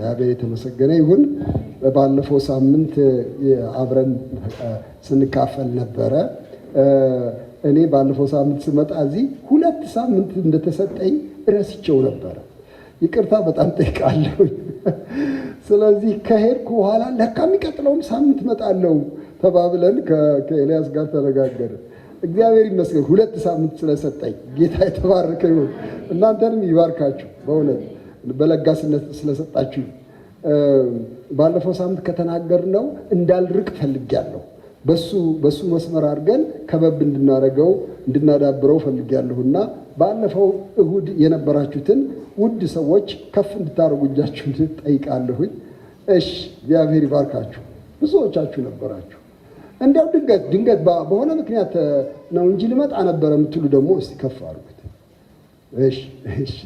እግዚአብሔር የተመሰገነ ይሁን። ባለፈው ሳምንት አብረን ስንካፈል ነበረ። እኔ ባለፈው ሳምንት ስመጣ እዚህ 2 ሳምንት እንደተሰጠኝ ረስቼው ነበረ። ይቅርታ በጣም ጠይቃለሁ። ስለዚህ ከሄድኩ በኋላ ለካ የሚቀጥለውም ሳምንት እመጣለሁ ተባብለን ከኤልያስ ጋር ተነጋገርን። እግዚአብሔር ይመስገን 2 ሳምንት ስለሰጠኝ ጌታ የተባረከ ይሁን። እናንተንም ይባርካችሁ በእውነት በለጋስነት ስለሰጣችሁ። ባለፈው ሳምንት ከተናገርነው እንዳልርቅ ፈልጌያለሁ። በሱ መስመር አድርገን ከበብ እንድናደርገው እንድናዳብረው ፈልጌያለሁና ባለፈው እሁድ የነበራችሁትን ውድ ሰዎች ከፍ እንድታደርጉ እጃችሁን ጠይቃለሁኝ። እሺ እግዚአብሔር ይባርካችሁ። ብዙዎቻችሁ ነበራችሁ። እንዲያው ድንገት በሆነ ምክንያት ነው እንጂ ልመጣ ነበረ የምትሉ ደግሞ እስቲ ከፍ አድርጉት። እሺ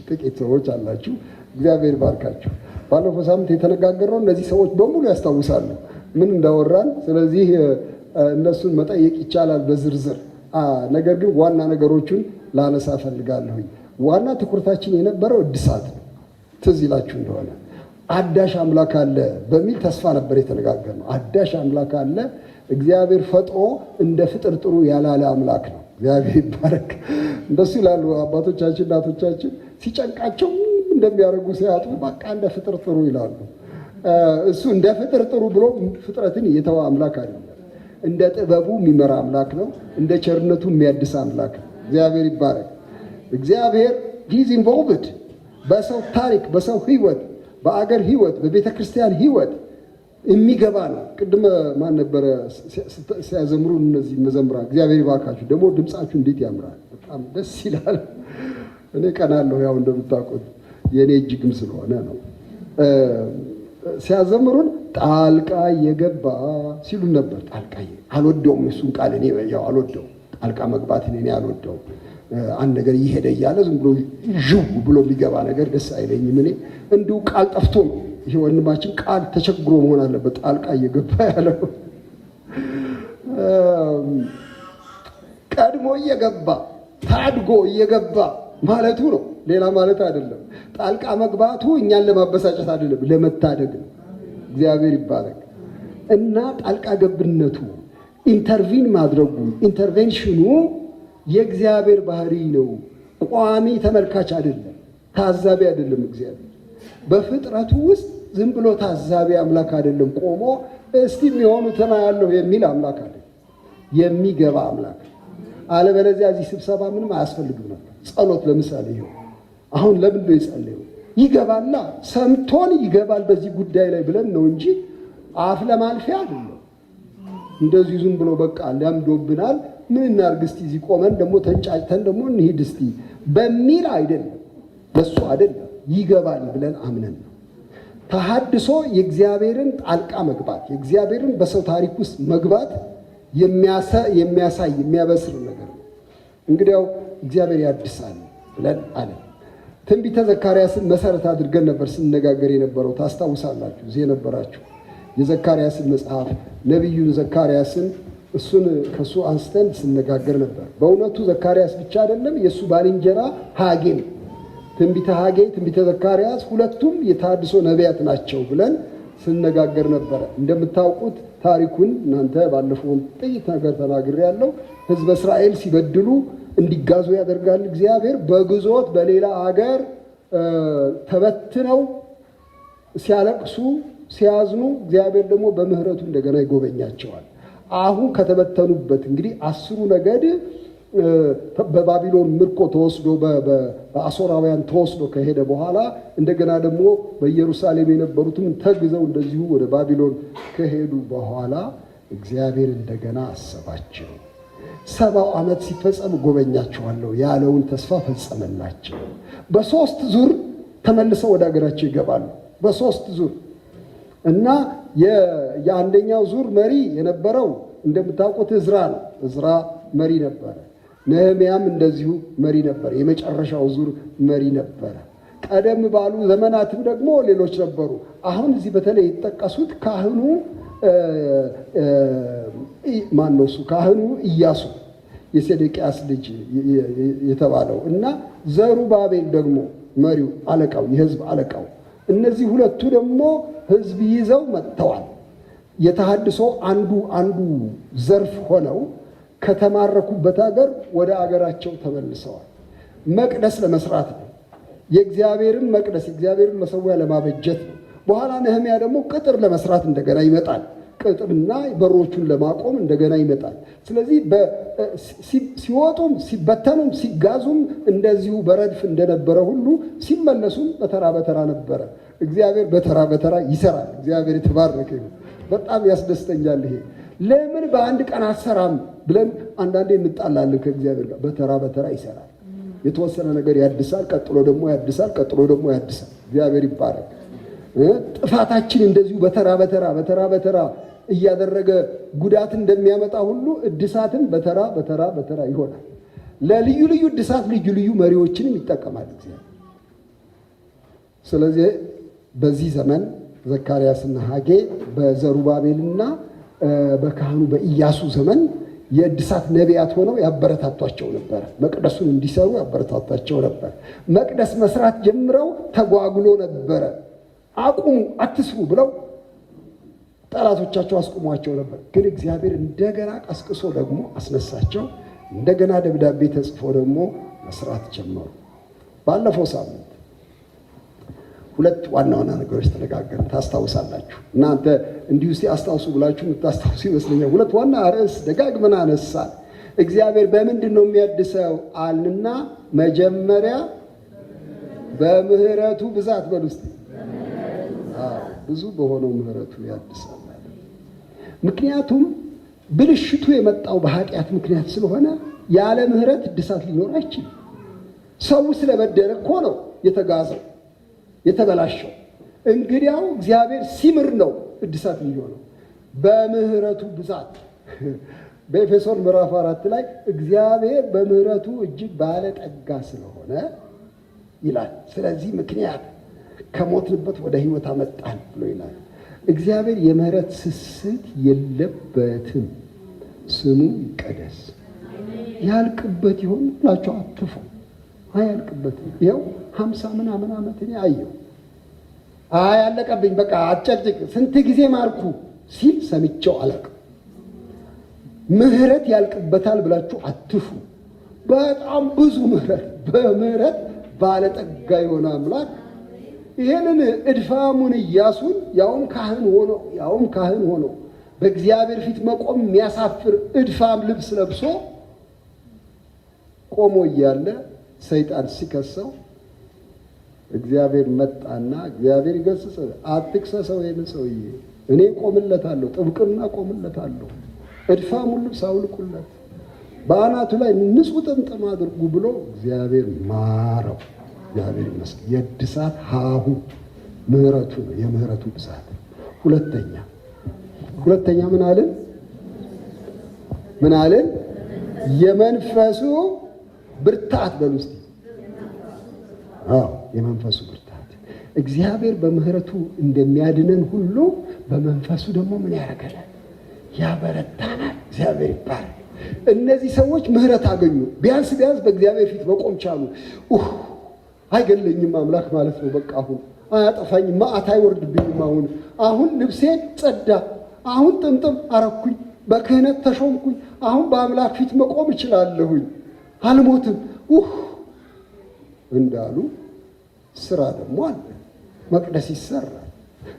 ጥቂት ሰዎች አላችሁ። እግዚአብሔር ይባርካችሁ። ባለፈው ሳምንት የተነጋገርነው እነዚህ ሰዎች በሙሉ ያስታውሳሉ ምን እንዳወራን። ስለዚህ እነሱን መጠየቅ ይቻላል በዝርዝር። ነገር ግን ዋና ነገሮቹን ላነሳ ፈልጋለሁኝ። ዋና ትኩረታችን የነበረው እድሳት ነው። ትዝ ይላችሁ እንደሆነ አዳሽ አምላክ አለ በሚል ተስፋ ነበር የተነጋገርነው። አዳሽ አምላክ አለ። እግዚአብሔር ፈጥሮ እንደ ፍጥር ጥሩ ያላለ አምላክ ነው። እግዚአብሔር ይባረክ። እንደሱ ይላሉ አባቶቻችን እናቶቻችን። ሲጨንቃቸው እንደሚያደርጉ ሲያጡ በቃ እንደ ፍጥር ጥሩ ይላሉ። እሱ እንደ ፍጥር ጥሩ ብሎ ፍጥረትን የተወ አምላክ አይደለም። እንደ ጥበቡ የሚመራ አምላክ ነው። እንደ ቸርነቱ የሚያድስ አምላክ ነው። እግዚአብሔር ይባረክ። እግዚአብሔር ሂዝ ኢንቮልቭድ በሰው ታሪክ፣ በሰው ህይወት፣ በአገር ህይወት፣ በቤተ ክርስቲያን ህይወት የሚገባ ነው። ቅድመ ማን ነበረ ሲያዘምሩ እነዚህ መዘምራን? እግዚአብሔር ይባርካችሁ። ደግሞ ድምፃችሁ እንዴት ያምራል! በጣም ደስ ይላል። እኔ ቀናለሁ፣ ያው እንደምታውቁት የእኔ እጅግም ስለሆነ ነው። ሲያዘምሩን ጣልቃ የገባ ሲሉን ነበር። ጣልቃ አልወደውም፣ እሱን ቃል እኔ ያው አልወደውም። ጣልቃ መግባትን እኔ አልወደውም። አንድ ነገር እየሄደ እያለ ዝም ብሎ ዥው ብሎ የሚገባ ነገር ደስ አይለኝም። እኔ እንዲሁ ቃል ጠፍቶ ነው። ይሄ ወንድማችን ቃል ተቸግሮ መሆን አለበት ጣልቃ እየገባ ያለው። ቀድሞ እየገባ ታድጎ እየገባ ማለቱ ነው፣ ሌላ ማለት አይደለም። ጣልቃ መግባቱ እኛን ለማበሳጨት አይደለም፣ ለመታደግ ነው። እግዚአብሔር ይባረክ። እና ጣልቃ ገብነቱ ኢንተርቪን ማድረጉ ኢንተርቬንሽኑ የእግዚአብሔር ባህሪ ነው። ቋሚ ተመልካች አይደለም፣ ታዛቢ አይደለም። እግዚአብሔር በፍጥረቱ ውስጥ ዝም ብሎ ታዛቢ አምላክ አይደለም። ቆሞ እስቲ የሚሆኑትን አያለሁ የሚል አምላክ አይደለም፣ የሚገባ አምላክ። አለበለዚያ እዚህ ስብሰባ ምንም አያስፈልግም ነበር። ጸሎት ለምሳሌ ይኸው አሁን ለምን ነው የጸለየው? ይገባላ፣ ሰምቶን ይገባል በዚህ ጉዳይ ላይ ብለን ነው እንጂ አፍ ለማልፊያ አይደለም። እንደዚህ ዝም ብሎ በቃ ለምዶብናል፣ ምን እናድርግ እስቲ እዚህ ቆመን ደግሞ ተንጫጭተን ደግሞ እንሂድ እስቲ በሚል አይደለም። በሱ አይደለም፣ ይገባል ብለን አምነን ነው። ተሐድሶ የእግዚአብሔርን ጣልቃ መግባት፣ የእግዚአብሔርን በሰው ታሪክ ውስጥ መግባት የሚያሳይ የሚያበስር ነገር ነው። እንግዲያው እግዚአብሔር ያድሳል ብለን አለ። ትንቢተ ዘካርያስን መሰረት አድርገን ነበር ስንነጋገር የነበረው። ታስታውሳላችሁ እዚህ የነበራችሁ የዘካርያስን መጽሐፍ ነቢዩን ዘካርያስን እሱን ከሱ አንስተን ስንነጋገር ነበር። በእውነቱ ዘካርያስ ብቻ አይደለም፣ የእሱ ባልንጀራ ሐጌም ትንቢተ ሐጌ፣ ትንቢተ ዘካርያስ ሁለቱም የተሐድሶ ነቢያት ናቸው ብለን ስንነጋገር ነበረ። እንደምታውቁት ታሪኩን እናንተ ባለፈው ጥቂት ነገር ተናግሬያለሁ። ሕዝበ እስራኤል ሲበድሉ እንዲጋዙ ያደርጋል እግዚአብሔር። በግዞት በሌላ አገር ተበትነው ሲያለቅሱ ሲያዝኑ እግዚአብሔር ደግሞ በምህረቱ እንደገና ይጎበኛቸዋል። አሁን ከተበተኑበት እንግዲህ 10ሩ ነገድ በባቢሎን ምርኮ ተወስዶ በአሦራውያን ተወስዶ ከሄደ በኋላ እንደገና ደግሞ በኢየሩሳሌም የነበሩትም ተግዘው እንደዚሁ ወደ ባቢሎን ከሄዱ በኋላ እግዚአብሔር እንደገና አሰባቸው። 70 ዓመት ሲፈጸም ጎበኛቸዋለሁ ያለውን ተስፋ ፈጸመላቸው። በ3 ዙር ተመልሰው ወደ ሀገራቸው ይገባሉ። በ3 ዙር እና የአንደኛው ዙር መሪ የነበረው እንደምታውቁት እዝራ ነው። እዝራ መሪ ነበረ። ነህምያም እንደዚሁ መሪ ነበረ። የመጨረሻው ዙር መሪ ነበረ። ቀደም ባሉ ዘመናትም ደግሞ ሌሎች ነበሩ። አሁን እዚህ በተለይ የተጠቀሱት ካህኑ ማነው? እሱ ካህኑ ኢያሱ የሴዴቅያስ ልጅ የተባለው እና ዘሩባቤል ደግሞ መሪው አለቃው፣ የህዝብ አለቃው እነዚህ ሁለቱ ደግሞ ሕዝብ ይዘው መጥተዋል። የተሐድሶ አንዱ ዘርፍ ሆነው ከተማረኩበት ሀገር ወደ አገራቸው ተመልሰዋል። መቅደስ ለመስራት ነው። የእግዚአብሔርን መቅደስ የእግዚአብሔርን መሠዊያ ለማበጀት ነው። በኋላ ነህምያ ደግሞ ቅጥር ለመስራት እንደገና ይመጣል። ቅጥርና በሮቹን ለማቆም እንደገና ይመጣል። ስለዚህ ሲወጡም ሲበተኑም ሲጋዙም እንደዚሁ በረድፍ እንደነበረ ሁሉ ሲመለሱም በተራ በተራ ነበረ። እግዚአብሔር በተራ በተራ ይሰራል። እግዚአብሔር የተባረከ ይሁን። በጣም ያስደስተኛል ይሄ። ለምን በአንድ ቀን አሰራም ብለን አንዳንዴ እንጣላለን ከእግዚአብሔር ጋር። በተራ በተራ ይሰራል። የተወሰነ ነገር ያድሳል፣ ቀጥሎ ደግሞ ያድሳል፣ ቀጥሎ ደግሞ ያድሳል። እግዚአብሔር ይባረክ። ጥፋታችን እንደዚሁ በተራ በተራ እያደረገ ጉዳት እንደሚያመጣ ሁሉ እድሳትን በተራ በተራ ይሆናል። ለልዩ ልዩ እድሳት ልዩ ልዩ መሪዎችንም ይጠቀማል እግዚአብሔር። ስለዚህ በዚህ ዘመን ዘካርያስና ሐጌ በዘሩባቤልና በካህኑ በኢያሱ ዘመን የእድሳት ነቢያት ሆነው ያበረታቷቸው ነበር። መቅደሱን እንዲሰሩ ያበረታቷቸው ነበር። መቅደስ መስራት ጀምረው ተጓጉሎ ነበረ። አቁሙ፣ አትስሩ ብለው ጠላቶቻቸው አስቁሟቸው ነበር። ግን እግዚአብሔር እንደገና ቀስቅሶ ደግሞ አስነሳቸው። እንደገና ደብዳቤ ተጽፎ ደግሞ መስራት ጀመሩ። ባለፈው ሳምንት ሁለት ዋና ነገሮች ተነጋገርን። ታስታውሳላችሁ። እናንተ እንዲሁ አስታውሱ ብላችሁ የምታስታውሱ ይመስለኛል። ሁለት ዋና ርዕስ ደጋግመን አነሳን። እግዚአብሔር በምንድን ነው የሚያድሰው አልንና መጀመሪያ በምህረቱ ብዛት በሉ እስቲ። ብዙ በሆነው ምህረቱ ያድሳል። ምክንያቱም ብልሽቱ የመጣው በኃጢአት ምክንያት ስለሆነ ያለ ምህረት እድሳት ሊኖር አይችልም። ሰው ስለበደለ እኮ ነው የተጋዘው የተበላሸው። እንግዲያው እግዚአብሔር ሲምር ነው እድሳት የሚሆነው በምህረቱ ብዛት። በኤፌሶን ምዕራፍ 4 ላይ እግዚአብሔር በምህረቱ እጅግ ባለጠጋ ስለሆነ ይላል። ስለዚህ ምክንያት ከሞትንበት ወደ ሕይወት አመጣን ብሎ ይላል። እግዚአብሔር የምህረት ስስት የለበትም። ስሙ ይቀደስ። ያልቅበት ይሆን ብላችሁ አትፉ። አያልቅበትም። ይኸው 50 ምናምን ዓመት እኔ አየሁ። ያለቀብኝ በቃ አጨቅጭቅ ስንት ጊዜ ማርኩ ሲል ሰምቼው አላውቅም። ምህረት ያልቅበታል ብላችሁ አትፉ። በጣም ብዙ ምህረት፣ በምህረት ባለጠጋ የሆነ አምላክ ይሄንን እድፋሙን ኢያሱን ያውም ካህን ሆኖ በእግዚአብሔር ፊት መቆም የሚያሳፍር እድፋም ልብስ ለብሶ ቆሞ እያለ ሰይጣን ሲከሰው እግዚአብሔር መጣና እግዚአብሔር ይገስጽ፣ አትክሰሰው፣ ይሄን ሰውዬ እኔ ቆምለታለሁ፣ ጥብቅና ቆምለታለሁ፣ እድፋሙን ልብስ አውልቁለት፣ በአናቱ ላይ ንጹሕ ጥምጥም አድርጉ ብሎ እግዚአብሔር ማረው። እግዚአብሔር ይመስገን። የእድሳት ሀሁ ምህረቱ ነው፣ የምህረቱ ብዛት። ሁለተኛ ምን አለን? የመንፈሱ ብርታት በሉ እስቲ። የመንፈሱ ብርታት። እግዚአብሔር በምህረቱ እንደሚያድነን ሁሉ በመንፈሱ ደግሞ ምን ያደርገናል? ያበረታናል። እግዚአብሔር ይባላል። እነዚህ ሰዎች ምህረት አገኙ። ቢያንስ በእግዚአብሔር ፊት መቆም ቻሉ። አይገለኝም አምላክ ማለት ነው። በቃ አሁን አያጠፋኝም፣ መዓት አይወርድብኝም። አሁን ልብሴ ጸዳ፣ አሁን ጥምጥም አረኩኝ፣ በክህነት ተሾምኩኝ፣ አሁን በአምላክ ፊት መቆም እችላለሁኝ፣ አልሞትም እንዳሉ ስራ ደግሞ አለ። መቅደስ ይሰራል።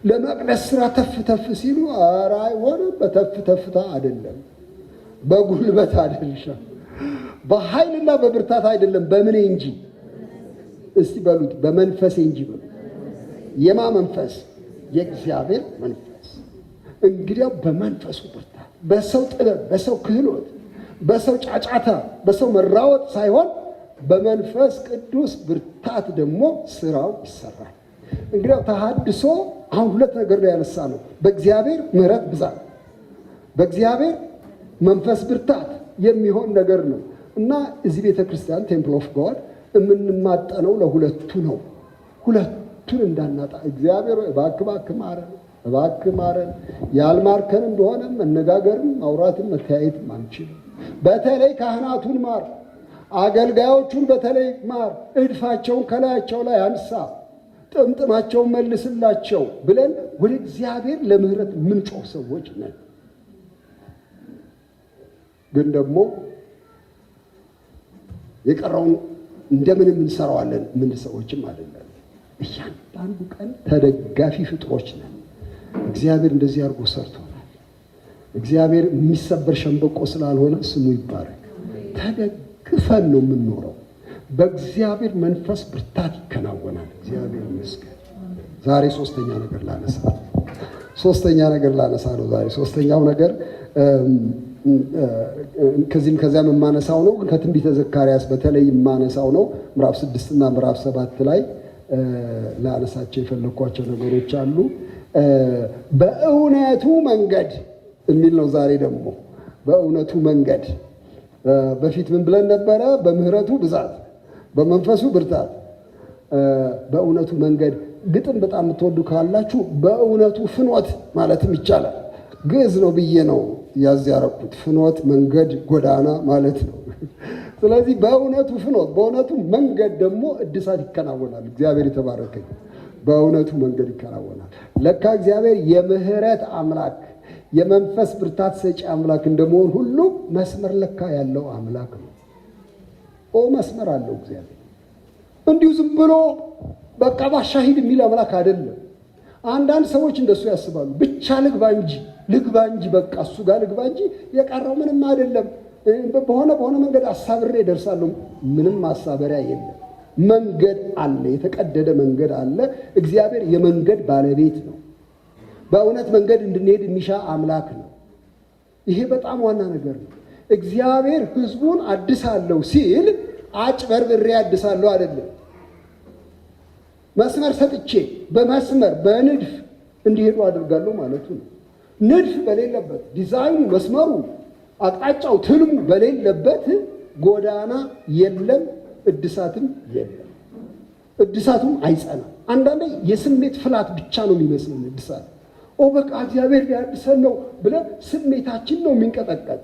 ለመቅደስ ስራ ተፍ ሲሉ አይሆንም። በተፍታ አይደለም፣ በጉልበት አይደለም፣ በኃይልና በብርታት አይደለም። በምን እንጂ እስቲ በሉት፣ በመንፈስ እንጂ በሉ። የማ መንፈስ? የእግዚአብሔር መንፈስ። እንግዲያው በመንፈሱ ብርታት፣ በሰው ጥበብ፣ በሰው ክህሎት፣ በሰው ጫጫታ፣ በሰው መራወጥ ሳይሆን በመንፈስ ቅዱስ ብርታት ደግሞ ስራው ይሰራል። እንግዲያው ተሐድሶ አሁን ሁለት ነገር ላይ ያነሳ ነው። በእግዚአብሔር ምሕረት ብዛት፣ በእግዚአብሔር መንፈስ ብርታት የሚሆን ነገር ነው እና እዚህ ቤተክርስቲያን ቴምፕል ኦፍ ጋድ የምንማጠነው ለሁለቱ ነው። ሁለቱን እንዳናጣ እግዚአብሔር እባክህ ማረን። ያልማርከን እንደሆነ መነጋገርም ማውራትም መተያየትም አንችልም። በተለይ ካህናቱን ማር፣ አገልጋዮቹን በተለይ ማር። እድፋቸውን ከላያቸው ላይ አንሳ፣ ጥምጥማቸውን መልስላቸው ብለን ወደ እግዚአብሔር ለምህረት ምንጮህ ሰዎች ነን። ግን ደግሞ የቀረውን እንደምንም እንሰራዋለን ምን ሰዎችም አይደለም። እያንዳንዱ ቀን ተደጋፊ ፍጥሮች ነን። እግዚአብሔር እንደዚህ አድርጎ ሰርቶናል። እግዚአብሔር የሚሰበር ሸንበቆ ስላልሆነ ስሙ ይባረክ። ተደግፈን ነው የምንኖረው። በእግዚአብሔር መንፈስ ብርታት ይከናወናል። እግዚአብሔር ይመስገን። ዛሬ ሶስተኛ ነገር ላነሳ ነው። ዛሬ ሶስተኛው ነገር ከዚያም የማነሳው ነው። ከትንቢተ ዘካርያስ በተለይ የማነሳው ነው። ምዕራፍ 6 እና ምዕራፍ 7 ላይ ላነሳቸው የፈለኳቸው ነገሮች አሉ። በእውነቱ መንገድ የሚል ነው። ዛሬ ደግሞ በእውነቱ መንገድ። በፊት ምን ብለን ነበረ? በምህረቱ ብዛት፣ በመንፈሱ ብርታት፣ በእውነቱ መንገድ። ግጥም በጣም የምትወዱ ካላችሁ በእውነቱ ፍኖት ማለትም ይቻላል። ግዕዝ ነው ብዬ ነው ያዝ ያረኩት። ፍኖት መንገድ፣ ጎዳና ማለት ነው። ስለዚህ በእውነቱ ፍኖት፣ በእውነቱ መንገድ ደግሞ እድሳት ይከናወናል። እግዚአብሔር የተባረከ። በእውነቱ መንገድ ይከናወናል። ለካ እግዚአብሔር የምህረት አምላክ፣ የመንፈስ ብርታት ሰጪ አምላክ እንደመሆን ሁሉ መስመር ለካ ያለው አምላክ ነው። መስመር አለው እግዚአብሔር። እንዲሁ ዝም ብሎ በቃ ባሻሂድ የሚል አምላክ አይደለም። አንዳንድ ሰዎች እንደሱ ያስባሉ። ብቻ ልግባ እንጂ በቃ እሱ ጋር ልግባ እንጂ የቀረው ምንም አይደለም፣ በሆነ መንገድ አሳብሬ እደርሳለሁ። ምንም ማሳበሪያ የለም። መንገድ አለ፣ የተቀደደ መንገድ አለ። እግዚአብሔር የመንገድ ባለቤት ነው። በእውነት መንገድ እንድንሄድ የሚሻ አምላክ ነው። ይሄ በጣም ዋና ነገር ነው። እግዚአብሔር ሕዝቡን አድሳለሁ ሲል አጭበርብሬ አድሳለሁ አይደለም። መስመር ሰጥቼ በመስመር በንድፍ እንዲሄዱ አድርጋለሁ ማለቱ ነው። ንድፍ በሌለበት ዲዛይኑ፣ መስመሩ፣ አቅጣጫው፣ ትልሙ በሌለበት ጎዳና የለም፣ እድሳትም የለም። እድሳቱም አይጸናም። አንዳንዴ የስሜት ፍላት ብቻ ነው የሚመስለን እድሳት። በቃ እግዚአብሔር ሊያድሰን ነው ብለን ስሜታችን ነው የሚንቀጠቀጥ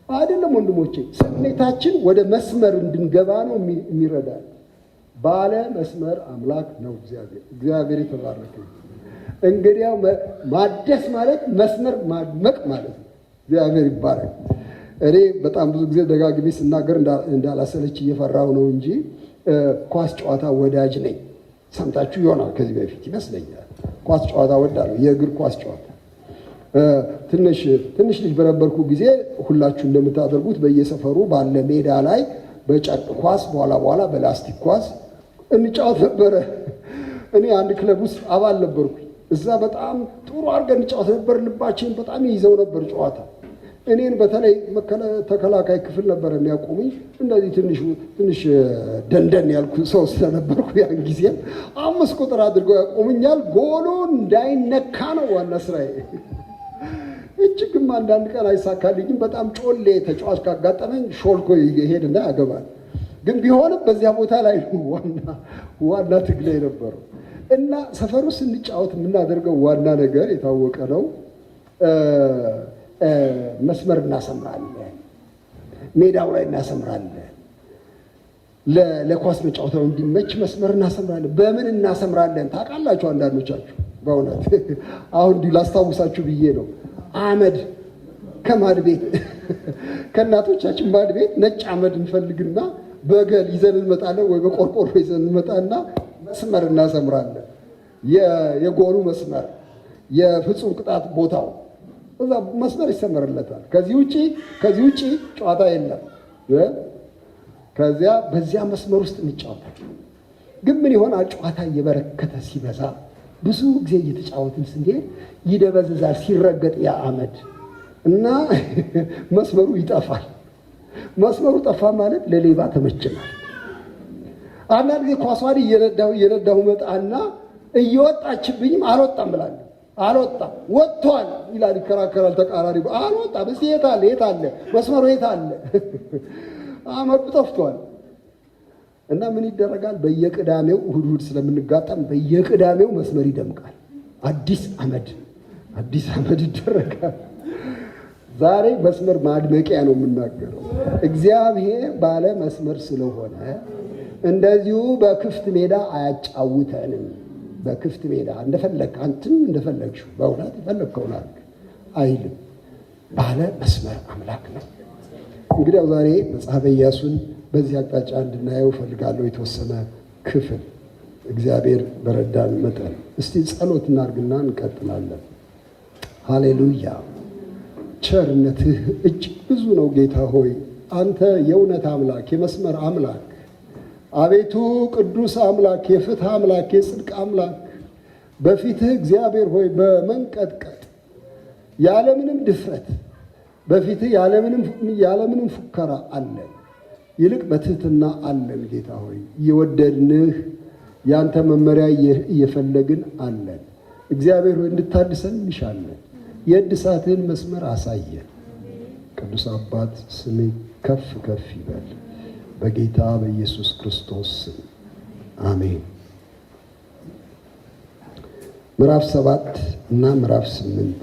አይደለም ወንድሞቼ። ስሜታችን ወደ መስመር እንድንገባ ነው የሚረዳል። ባለ መስመር አምላክ ነው እግዚአብሔር የተባረከ። እንግዲያው ማደስ ማለት መስመር ማድመቅ ማለት ነው። እግዚአብሔር ይባረክ። እኔ በጣም ብዙ ጊዜ ደጋግሜ ስናገር እንዳላሰለች እየፈራው ነው እንጂ ኳስ ጨዋታ ወዳጅ ነኝ። ሰምታችሁ ይሆናል ከዚህ በፊት ይመስለኛል። ኳስ ጨዋታ ወዳለሁ፣ የእግር ኳስ ጨዋታ። ትንሽ ልጅ በነበርኩ ጊዜ ሁላችሁ እንደምታደርጉት በየሰፈሩ ባለ ሜዳ ላይ በጨርቅ ኳስ በኋላ በላስቲክ ኳስ እንጫወት ነበረ። እኔ አንድ ክለብ ውስጥ አባል ነበርኩ። እዛ በጣም ጥሩ አድርገን እንጫወት ነበር። ልባችን በጣም ይይዘው ነበር ጨዋታ። እኔን በተለይ ተከላካይ ክፍል ነበር የሚያቆሙኝ። እንደዚህ ትንሽ ደንደን ያልኩ ሰው ስለነበርኩ ያን ጊዜ 5 ቁጥር አድርገው ያቆሙኛል። ጎሉ እንዳይነካ ነው ዋና ስራዬ። እጅግም አንዳንድ ቀን አይሳካልኝም። በጣም ጮሌ ተጫዋች ካጋጠመኝ ሾልኮ ይሄድና ያገባል። ግን ቢሆንም በዚያ ቦታ ላይ ዋና ትግሌ ነበረው እና ሰፈሩ ስንጫወት የምናደርገው ዋና ነገር የታወቀ ነው። መስመር እናሰምራለን፣ ሜዳው ላይ እናሰምራለን። ለኳስ መጫወታው እንዲመች መስመር እናሰምራለን። በምን እናሰምራለን ታውቃላችሁ? አንዳንዶቻችሁ በእውነት አሁን እንዲሁ ላስታውሳችሁ ብዬ ነው። አመድ ከማድ ቤት ከእናቶቻችን ማድ ቤት ነጭ አመድ እንፈልግና በገል ይዘን እንመጣለን፣ ወይ በቆርቆሮ ይዘን እንመጣና መስመር እናሰምራለን። የጎሉ መስመር፣ የፍጹም ቅጣት ቦታው እዛ መስመር ይሰመርለታል። ከዚህ ውጪ ጨዋታ የለም። ከዚያ በዚያ መስመር ውስጥ እንጫወታለን። ግን ምን ይሆናል? ጨዋታ እየበረከተ ሲበዛ ብዙ ጊዜ እየተጫወትን ስንሄድ ይደበዝዛል ሲረገጥ ያ አመድ እና መስመሩ ይጠፋል። መስመሩ ጠፋ ማለት ለሌባ ተመችናል። አንዳንድ ጊዜ ኳሷን እየነዳሁ መጣና እየወጣችብኝም አልወጣም ብላለሁ። አልወጣም ወጥቷል ይላል፣ ይከራከራል ተቃራሪ። አልወጣም እስኪ የት አለ መስመሩ የት አለ? አመዱ ጠፍቷል። እና ምን ይደረጋል? በየቅዳሜው እሑድ ስለምንጋጠም በየቅዳሜው መስመር ይደምቃል። አዲስ አመድ ይደረጋል። ዛሬ መስመር ማድመቂያ ነው የምናገረው። እግዚአብሔር ባለ መስመር ስለሆነ እንደዚሁ በክፍት ሜዳ አያጫውተንም። በክፍት ሜዳ እንደፈለግ አንተም እንደፈለግሽው በእውነት የፈለግከውን አድርግ አይልም። ባለ መስመር አምላክ ነው። እንግዲህ ዛሬ መጽሐፈ ኢያሱን በዚህ አቅጣጫ እንድናየው ፈልጋለሁ። የተወሰነ ክፍል እግዚአብሔር በረዳን መጠን እስቲ ጸሎት እናድርግና እንቀጥላለን። ሃሌሉያ። ቸርነትህ እጅግ ብዙ ነው ጌታ ሆይ፣ አንተ የእውነት አምላክ፣ የመስመር አምላክ፣ አቤቱ ቅዱስ አምላክ፣ የፍትህ አምላክ፣ የጽድቅ አምላክ በፊትህ እግዚአብሔር ሆይ በመንቀጥቀጥ ያለምንም ድፍረት በፊትህ ያለምንም ፉከራ አለን። ይልቅ በትህትና አለን ጌታ ሆይ፣ እየወደድንህ ያንተ መመሪያ እየፈለግን አለን። እግዚአብሔር ሆይ እንድታድሰን እንሻለን። የእድሳትህን መስመር አሳየን። ቅዱስ አባት ስምህ ከፍ ከፍ ይበል፣ በጌታ በኢየሱስ ክርስቶስ ስም አሜን። ምዕራፍ 7 እና ምዕራፍ 8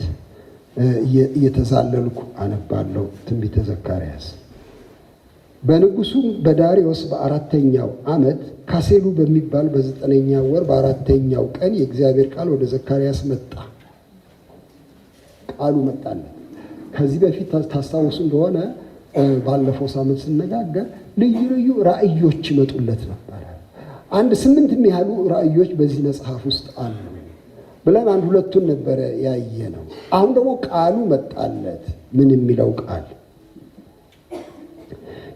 እየተዛለልኩ አነባለሁ። ትንቢተ ዘካርያስ። በንጉሡም በዳርዮስ በ4ኛው ዓመት ካሴሉ በሚባል በ9ኛው ወር በ4ኛው ቀን የእግዚአብሔር ቃል ወደ ዘካርያስ መጣ። ቃሉ መጣለት። ከዚህ በፊት ታስታውሱ እንደሆነ ባለፈው ሳምንት ስነጋገር ልዩ ልዩ ራእዮች ይመጡለት ነበረ። 8 የሚያህሉ ራእዮች በዚህ መጽሐፍ ውስጥ አሉ ብለን 2ቱን ነበረ ያየ ነው። አሁን ደግሞ ቃሉ መጣለት። ምን የሚለው ቃል?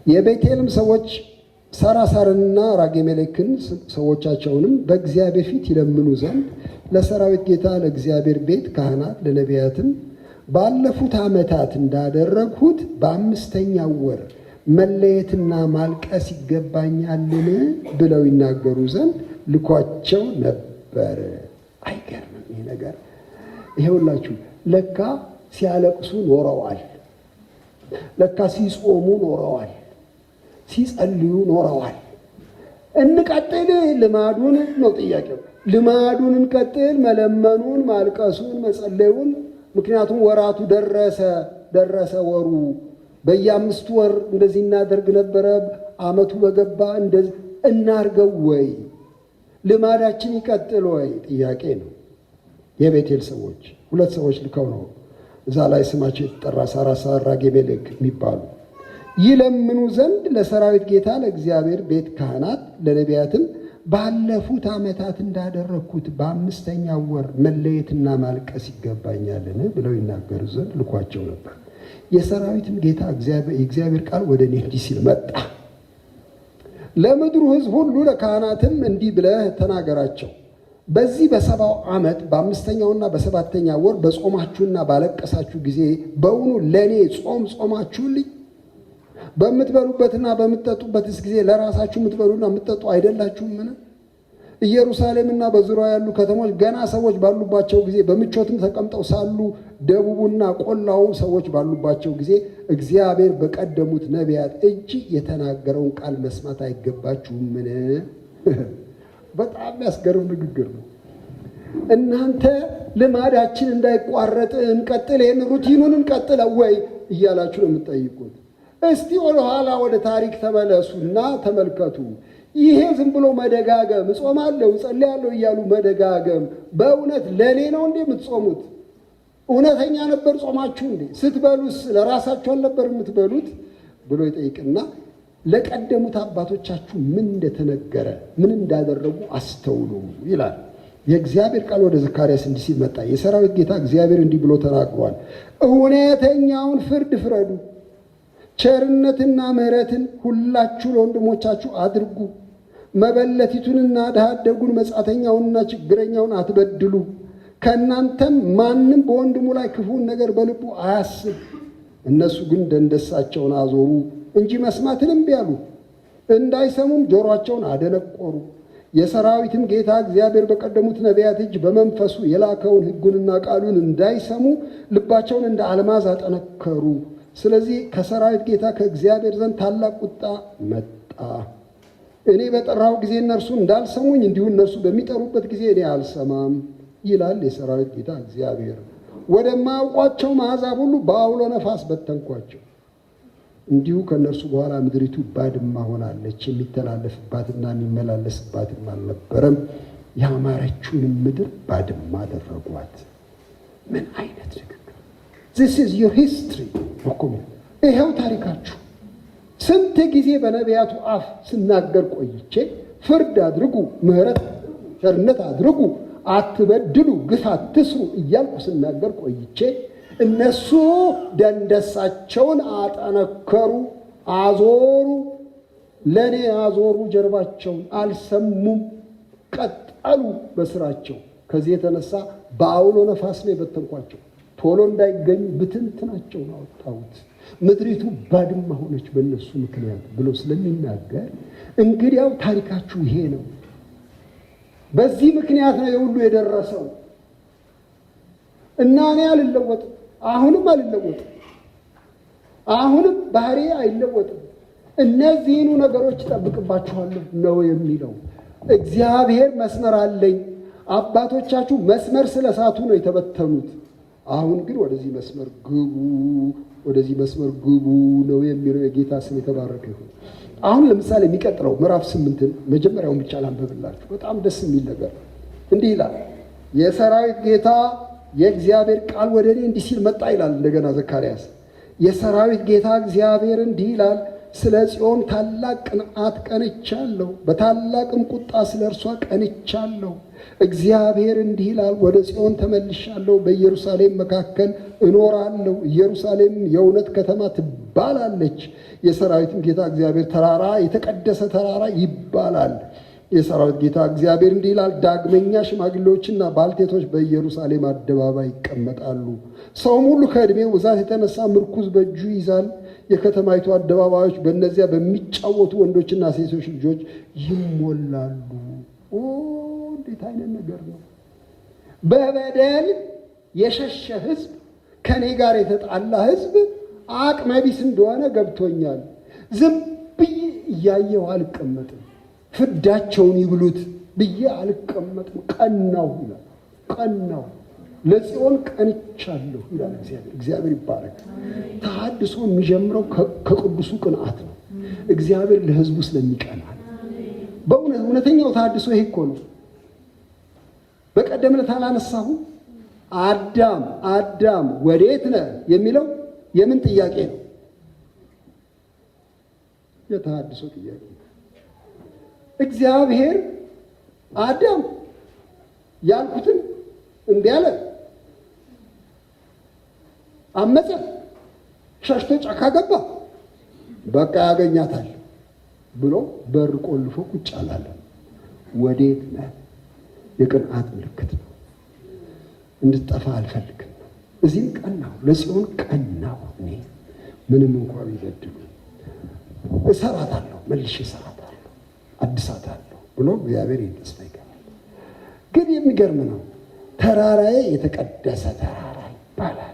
የቤቴልም ሰዎች ሳራሳርንና ራጌሜሌክን ሰዎቻቸውንም በእግዚአብሔር ፊት ይለምኑ ዘንድ ለሰራዊት ጌታ ለእግዚአብሔር ቤት ካህናት ለነቢያትም ባለፉት ዓመታት እንዳደረግሁት በ5ኛው ወር መለየትና ማልቀስ ይገባኛልን ብለው ይናገሩ ዘንድ ልኳቸው ነበር። አይገርምም ይህ ነገር? ይሄውላችሁ ለካ ሲያለቅሱ ኖረዋል። ለካ ሲጾሙ ኖረዋል። ሲጸልዩ ኖረዋል። እንቀጥል ልማዱን ነው ጥያቄው። ልማዱን እንቀጥል፣ መለመኑን፣ ማልቀሱን፣ መጸለዩን። ምክንያቱም ወራቱ ደረሰ ወሩ። በየ5 ወር እንደዚህ እናደርግ ነበረ። ዓመቱ በገባ እንደዚህ እናርገው ወይ? ልማዳችን ይቀጥል ወይ? ጥያቄ ነው። የቤቴል ሰዎች 2 ሰዎች ልከው ነው እዛ ላይ ስማቸው የተጠራ ሳራሳር ራጌሜሌክ የሚባሉ ይለምኑ ዘንድ ለሰራዊት ጌታ ለእግዚአብሔር ቤት ካህናት ለነቢያትም ባለፉት ዓመታት እንዳደረግኩት በ5ኛው ወር መለየትና ማልቀስ ይገባኛልን ብለው ይናገሩ ዘንድ ልኳቸው ነበር። የሰራዊትም ጌታ የእግዚአብሔር ቃል ወደ እኔ እንዲህ ሲል መጣ። ለምድሩ ሕዝብ ሁሉ ለካህናትም እንዲህ ብለህ ተናገራቸው። በዚህ በ7ው ዓመት በ5ኛውና በ7ኛው ወር በጾማችሁና ባለቀሳችሁ ጊዜ በእውኑ ለእኔ ጾም ጾማችሁልኝ? በምትበሉበትና በምትጠጡበትስ ጊዜ ለራሳችሁ የምትበሉና የምትጠጡ አይደላችሁምን? ኢየሩሳሌምና በዙሪያው ያሉ ከተሞች ገና ሰዎች ባሉባቸው ጊዜ በምቾትም ተቀምጠው ሳሉ ደቡቡና ቆላው ሰዎች ባሉባቸው ጊዜ እግዚአብሔር በቀደሙት ነቢያት እጅ የተናገረውን ቃል መስማት አይገባችሁምን? በጣም ያስገርም ንግግር ነው። እናንተ ልማዳችን እንዳይቋረጥ እንቀጥል፣ ይህን ሩቲኑን እንቀጥለው ወይ እያላችሁ ነው የምትጠይቁት። እስቲ ወደኋላ ወደ ታሪክ ተመለሱና ተመልከቱ። ይሄ ዝም ብሎ መደጋገም፣ እጾማለሁ እጸልያለሁ እያሉ መደጋገም በእውነት ለእኔ ነው እንዴ የምትጾሙት? እውነተኛ ነበር ጾማችሁ እንዴ? ስትበሉስ ለራሳችሁ አልነበር የምትበሉት ብሎ ይጠይቅና ለቀደሙት አባቶቻችሁ ምን እንደተነገረ ምን እንዳደረጉ አስተውሉ ይላል። የእግዚአብሔር ቃል ወደ ዘካርያስ እንዲህ ሲል መጣ። የሰራዊት ጌታ እግዚአብሔር እንዲህ ብሎ ተናግሯል። እውነተኛውን ፍርድ ፍረዱ፣ ቸርነትና ምሕረትን ሁላችሁ ለወንድሞቻችሁ አድርጉ። መበለቲቱንና ድሀ አደጉን መጻተኛውንና ችግረኛውን አትበድሉ። ከእናንተም ማንም በወንድሙ ላይ ክፉን ነገር በልቡ አያስብ። እነሱ ግን ደንደሳቸውን አዞሩ እንጂ መስማትን እምቢ አሉ፣ እንዳይሰሙም ጆሮአቸውን አደነቆሩ። የሰራዊትም ጌታ እግዚአብሔር በቀደሙት ነቢያት እጅ በመንፈሱ የላከውን ሕጉንና ቃሉን እንዳይሰሙ ልባቸውን እንደ አልማዝ አጠነከሩ። ስለዚህ ከሰራዊት ጌታ ከእግዚአብሔር ዘንድ ታላቅ ቁጣ መጣ። እኔ በጠራሁ ጊዜ እነርሱ እንዳልሰሙኝ እንዲሁ እነርሱ በሚጠሩበት ጊዜ እኔ አልሰማም ይላል የሰራዊት ጌታ እግዚአብሔር። ወደማያውቋቸው አሕዛብ ሁሉ በአውሎ ነፋስ በተንኳቸው። እንዲሁ ከእነርሱ በኋላ ምድሪቱ ባድማ ሆናለች፣ የሚተላለፍባትና የሚመላለስባትም አልነበረም ያማረችውን ምድር ባድማ አደረጓት። ምን አይነት ንግግር! this is your history እኮ ይሄው ታሪካችሁ። ስንት ጊዜ በነቢያቱ አፍ ስናገር ቆይቼ ፍርድ አድርጉ፣ ምሕረት ቸርነት አድርጉ፣ አትበድሉ፣ ግፍ አትስሩ እያልኩ ስናገር ቆይቼ እነሱ ደንደሳቸውን አጠነከሩ፣ አዞሩ፣ ለኔ አዞሩ ጀርባቸውን፣ አልሰሙም፣ ቀጠሉ በስራቸው። ከዚህ የተነሳ በአውሎ ነፋስ ነው የበተንኳቸው። ቶሎ እንዳይገኙ ብትንትናቸውን አወጣሁት። ምድሪቱ ባድማ ሆነች በእነሱ ምክንያት ብሎ ስለሚናገር እንግዲያው ታሪካችሁ ይሄ ነው። በዚህ ምክንያት ነው የሁሉ የደረሰው እና እኔ አልለወጥም፣ አሁንም አልለወጥም፣ አሁንም ባህሪ አይለወጥም። እነዚህኑ ነገሮች እጠብቅባችኋለሁ ነው የሚለው እግዚአብሔር። መስመር አለኝ። አባቶቻችሁ መስመር ስለሳቱ ነው የተበተኑት። አሁን ግን ወደዚህ መስመር ግቡ፣ ወደዚህ መስመር ግቡ ነው የሚለው። የጌታ ስም የተባረከ ይሁን። አሁን ለምሳሌ የሚቀጥለው ምዕራፍ 8ን መጀመሪያውን ብቻ ላንብብላችሁ። በጣም ደስ የሚል ነገር እንዲህ ይላል። የሰራዊት ጌታ የእግዚአብሔር ቃል ወደ እኔ እንዲህ ሲል መጣ ይላል። እንደገና ዘካርያስ የሰራዊት ጌታ እግዚአብሔር እንዲህ ይላል፣ ስለ ጽዮን ታላቅ ቅንዓት ቀንቻለሁ፣ በታላቅም ቁጣ ስለ እርሷ ቀንቻለሁ። እግዚአብሔር እንዲህ ይላል፣ ወደ ጽዮን ተመልሻለሁ፣ በኢየሩሳሌም መካከል እኖራለሁ። ኢየሩሳሌም የእውነት ከተማ ትባላለች። የሰራዊትም ጌታ እግዚአብሔር ተራራ የተቀደሰ ተራራ ይባላል። የሰራዊት ጌታ እግዚአብሔር እንዲህ ይላል፣ ዳግመኛ ሽማግሌዎችና ባልቴቶች በኢየሩሳሌም አደባባይ ይቀመጣሉ። ሰውም ሁሉ ከዕድሜው ብዛት የተነሳ ምርኩዝ በእጁ ይዛል። የከተማይቱ አደባባዮች በእነዚያ በሚጫወቱ ወንዶችና ሴቶች ልጆች ይሞላሉ። እንዴት አይነት ነገር ነው! በበደል የሸሸ ሕዝብ፣ ከኔ ጋር የተጣላ ሕዝብ አቅመቢስ እንደሆነ ገብቶኛል። ዝም ብዬ እያየሁ አልቀመጥም። ፍዳቸውን ይብሉት ብዬ አልቀመጥም። ቀናው ይላል፣ ቀናው ለጽዮን ቀንቻለሁ ይላል እግዚአብሔር። እግዚአብሔር ይባረክ። ተሐድሶ የሚጀምረው ከቅዱሱ ቅንዓት ነው። እግዚአብሔር ለሕዝቡ ስለሚቀናል። በእውነት እውነተኛው ተሐድሶ ይሄ እኮ ነው። በቀደም ዕለት አላነሳሁም? አዳም አዳም ወዴት ነህ የሚለው የምን ጥያቄ ነው? የተሐድሶ ጥያቄ። እግዚአብሔር አዳም ያልኩትን እምቢ አለ፣ አመፀ፣ ሸሽቶ ጫካ ገባ። በቃ ያገኛታል ብሎ በር ቆልፎ ቁጭ አላለ። ወዴት ነህ? የቅንዓት ምልክት ነው። እንድትጠፋ አልፈልግም። እዚህም ቀናሁ፣ ለጽዮን ቀናሁ። እኔ ምንም እንኳ ቢበድሉ እሰራታለሁ፣ መልሼ እሰራታለሁ፣ አድሳታለሁ ብሎ እግዚአብሔር ተስፋ ይገባል። ግን የሚገርም ነው። ተራራዬ የተቀደሰ ተራራ ይባላል፣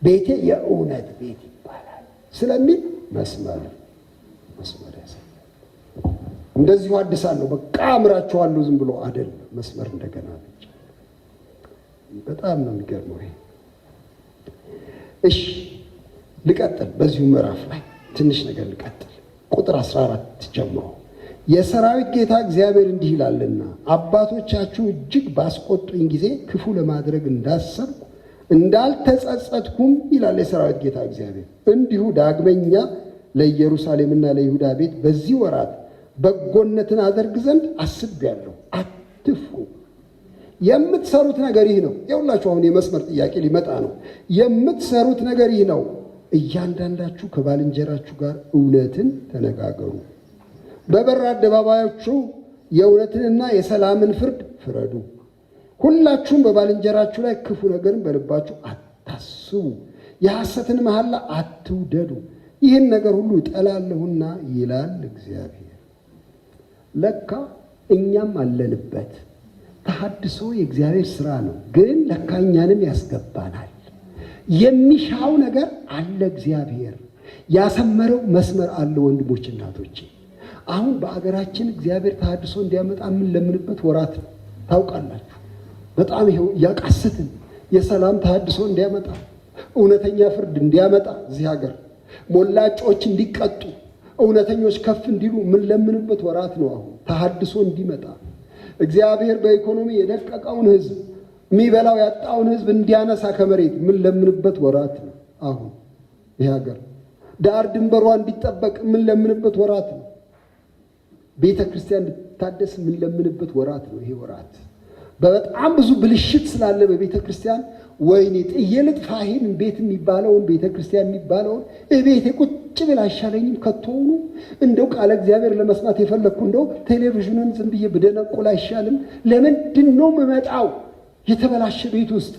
ቤቴ የእውነት ቤት ይባላል ስለሚል መስመር ያሳያል። እንደዚሁ አድሳለሁ፣ በቃ አምራችኋለሁ ዝም ብሎ አይደለም። መስመር እንደገና ብቻ። በጣም ነው የሚገርመው ይሄ። እሺ ልቀጥል። በዚሁ ምዕራፍ ላይ ትንሽ ነገር ልቀጥል። ቁጥር 14 ጀምሮ የሰራዊት ጌታ እግዚአብሔር እንዲህ ይላልና አባቶቻችሁ እጅግ ባስቆጡኝ ጊዜ ክፉ ለማድረግ እንዳሰብኩ እንዳልተጸጸትኩም ይላል የሰራዊት ጌታ እግዚአብሔር፣ እንዲሁ ዳግመኛ ለኢየሩሳሌምና ለይሁዳ ቤት በዚህ ወራት በጎነትን አደርግ ዘንድ አስቤያለሁ። አትፍሩ። የምትሰሩት ነገር ይህ ነው። የሁላችሁ አሁን የመስመር ጥያቄ ሊመጣ ነው። የምትሰሩት ነገር ይህ ነው። እያንዳንዳችሁ ከባልንጀራችሁ ጋር እውነትን ተነጋገሩ፣ በበር አደባባዮቹ የእውነትንና የሰላምን ፍርድ ፍረዱ። ሁላችሁም በባልንጀራችሁ ላይ ክፉ ነገርን በልባችሁ አታስቡ፣ የሐሰትን መሐላ አትውደዱ። ይህን ነገር ሁሉ እጠላለሁና ይላል እግዚአብሔር። ለካ እኛም አለንበት። ተሐድሶ የእግዚአብሔር ሥራ ነው፣ ግን ለካ እኛንም ያስገባናል። የሚሻው ነገር አለ። እግዚአብሔር ያሰመረው መስመር አለ። ወንድሞች እናቶቼ፣ አሁን በአገራችን እግዚአብሔር ተሐድሶ እንዲያመጣ የምንለምንበት ወራት ነው። ታውቃላችሁ፣ በጣም ይኸው እያቃሰትን የሰላም ተሐድሶ እንዲያመጣ፣ እውነተኛ ፍርድ እንዲያመጣ፣ እዚህ ሀገር ሞላጮች እንዲቀጡ፣ እውነተኞች ከፍ እንዲሉ የምንለምንበት ወራት ነው። አሁን ተሐድሶ እንዲመጣ እግዚአብሔር በኢኮኖሚ የደቀቀውን ሕዝብ የሚበላው ያጣውን ሕዝብ እንዲያነሳ ከመሬት ምን ለምንበት ወራት ነው። አሁን ይህ ሀገር ዳር ድንበሯ እንዲጠበቅ ምን ለምንበት ወራት ነው። ቤተ ክርስቲያን እንድታደስ ምን ለምንበት ወራት ነው። ይሄ ወራት በጣም ብዙ ብልሽት ስላለ በቤተ ክርስቲያን ወይኔ ጥዬ ልጥፋ ይሄን ቤት የሚባለውን ቤተ ክርስቲያን የሚባለውን ቤቴ ቁጭ ብል አይሻለኝም? ከቶውኑ እንደው ቃለ እግዚአብሔር ለመስማት የፈለግኩ እንደው ቴሌቪዥንን ዝም ብዬ ብደነቁል አይሻልም? ለምንድን ነው የምመጣው የተበላሸ ቤት ውስጥ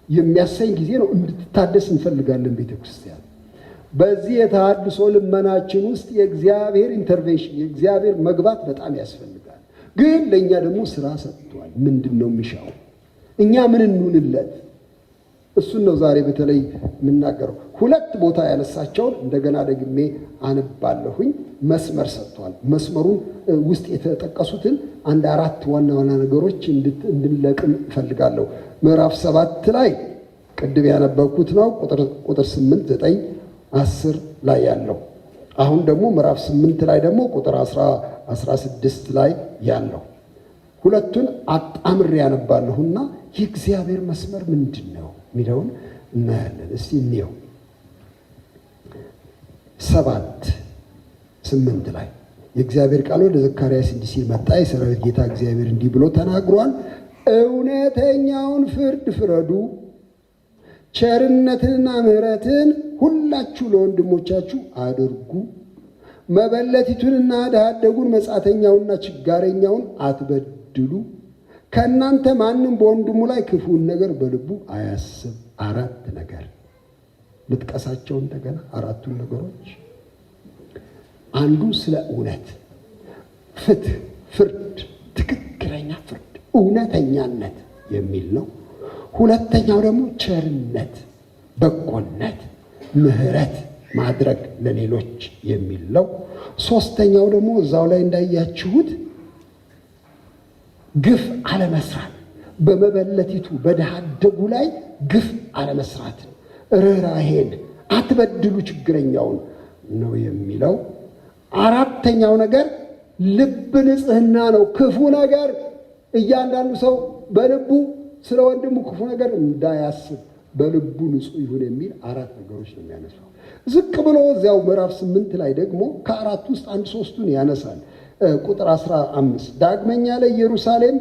የሚያሰኝ ጊዜ ነው። እንድትታደስ እንፈልጋለን ቤተ ክርስቲያን። በዚህ የተሃድሶ ልመናችን ውስጥ የእግዚአብሔር ኢንተርቬንሽን የእግዚአብሔር መግባት በጣም ያስፈልጋል። ግን ለእኛ ደግሞ ስራ ሰጥቷል። ምንድን ነው የሚሻው? እኛ ምን እንሁንለት? እሱን ነው ዛሬ በተለይ የምናገረው። ሁለት ቦታ ያነሳቸውን እንደገና ደግሜ አነባለሁኝ። መስመር ሰጥቷል። መስመሩን ውስጥ የተጠቀሱትን አንድ አራት ዋና ዋና ነገሮች እንድንለቅም እፈልጋለሁ። ምዕራፍ 7 ላይ ቅድም ያነበብኩት ነው። ቁጥር 8፣ 9፣ 10 ላይ ያለው። አሁን ደግሞ ምዕራፍ 8 ላይ ደግሞ ቁጥር 16 ላይ ያለው ሁለቱን አጣምሬ ያነባለሁና የእግዚአብሔር መስመር ምንድን ነው የሚለውን እናያለን። እስቲ እንየው። 7:8 ላይ የእግዚአብሔር ቃል ወደ ዘካርያስ እንዲህ ሲል መጣ። የሰራዊት ጌታ እግዚአብሔር እንዲህ ብሎ ተናግሯል። እውነተኛውን ፍርድ ፍረዱ፣ ቸርነትንና ምሕረትን ሁላችሁ ለወንድሞቻችሁ አድርጉ። መበለቲቱንና ድሀ አደጉን መጻተኛውንና ችጋረኛውን አትበድሉ። ከእናንተ ማንም በወንድሙ ላይ ክፉን ነገር በልቡ አያስብ። 4 ነገር ልጥቀሳቸው እንደገና 4ቱን ነገሮች። አንዱ ስለ እውነት፣ ፍትህ፣ ፍርድ፣ ትክክለኛ ፍርድ፣ እውነተኛነት የሚል ነው። ሁለተኛው ደግሞ ቸርነት፣ በጎነት፣ ምሕረት ማድረግ ለሌሎች የሚል ነው። ሶስተኛው ደግሞ እዛው ላይ እንዳያችሁት ግፍ አለመስራት፣ በመበለቲቱ በድሀ አደጉ ላይ ግፍ አለመስራት፣ ርኅራኄን፣ አትበድሉ ችግረኛውን ነው የሚለው። አራተኛው ነገር ልብ ንጽሕና ነው። ክፉ ነገር እያንዳንዱ ሰው በልቡ ስለ ወንድሙ ክፉ ነገር እንዳያስብ በልቡ ንጹሕ ይሁን የሚል 4 ነገሮች ነው የሚያነሳው። ዝቅ ብሎ እዚያው ምዕራፍ 8 ላይ ደግሞ ከ4 ውስጥ 1-3ቱን ያነሳል። ቁጥር 15 ዳግመኛ ለኢየሩሳሌም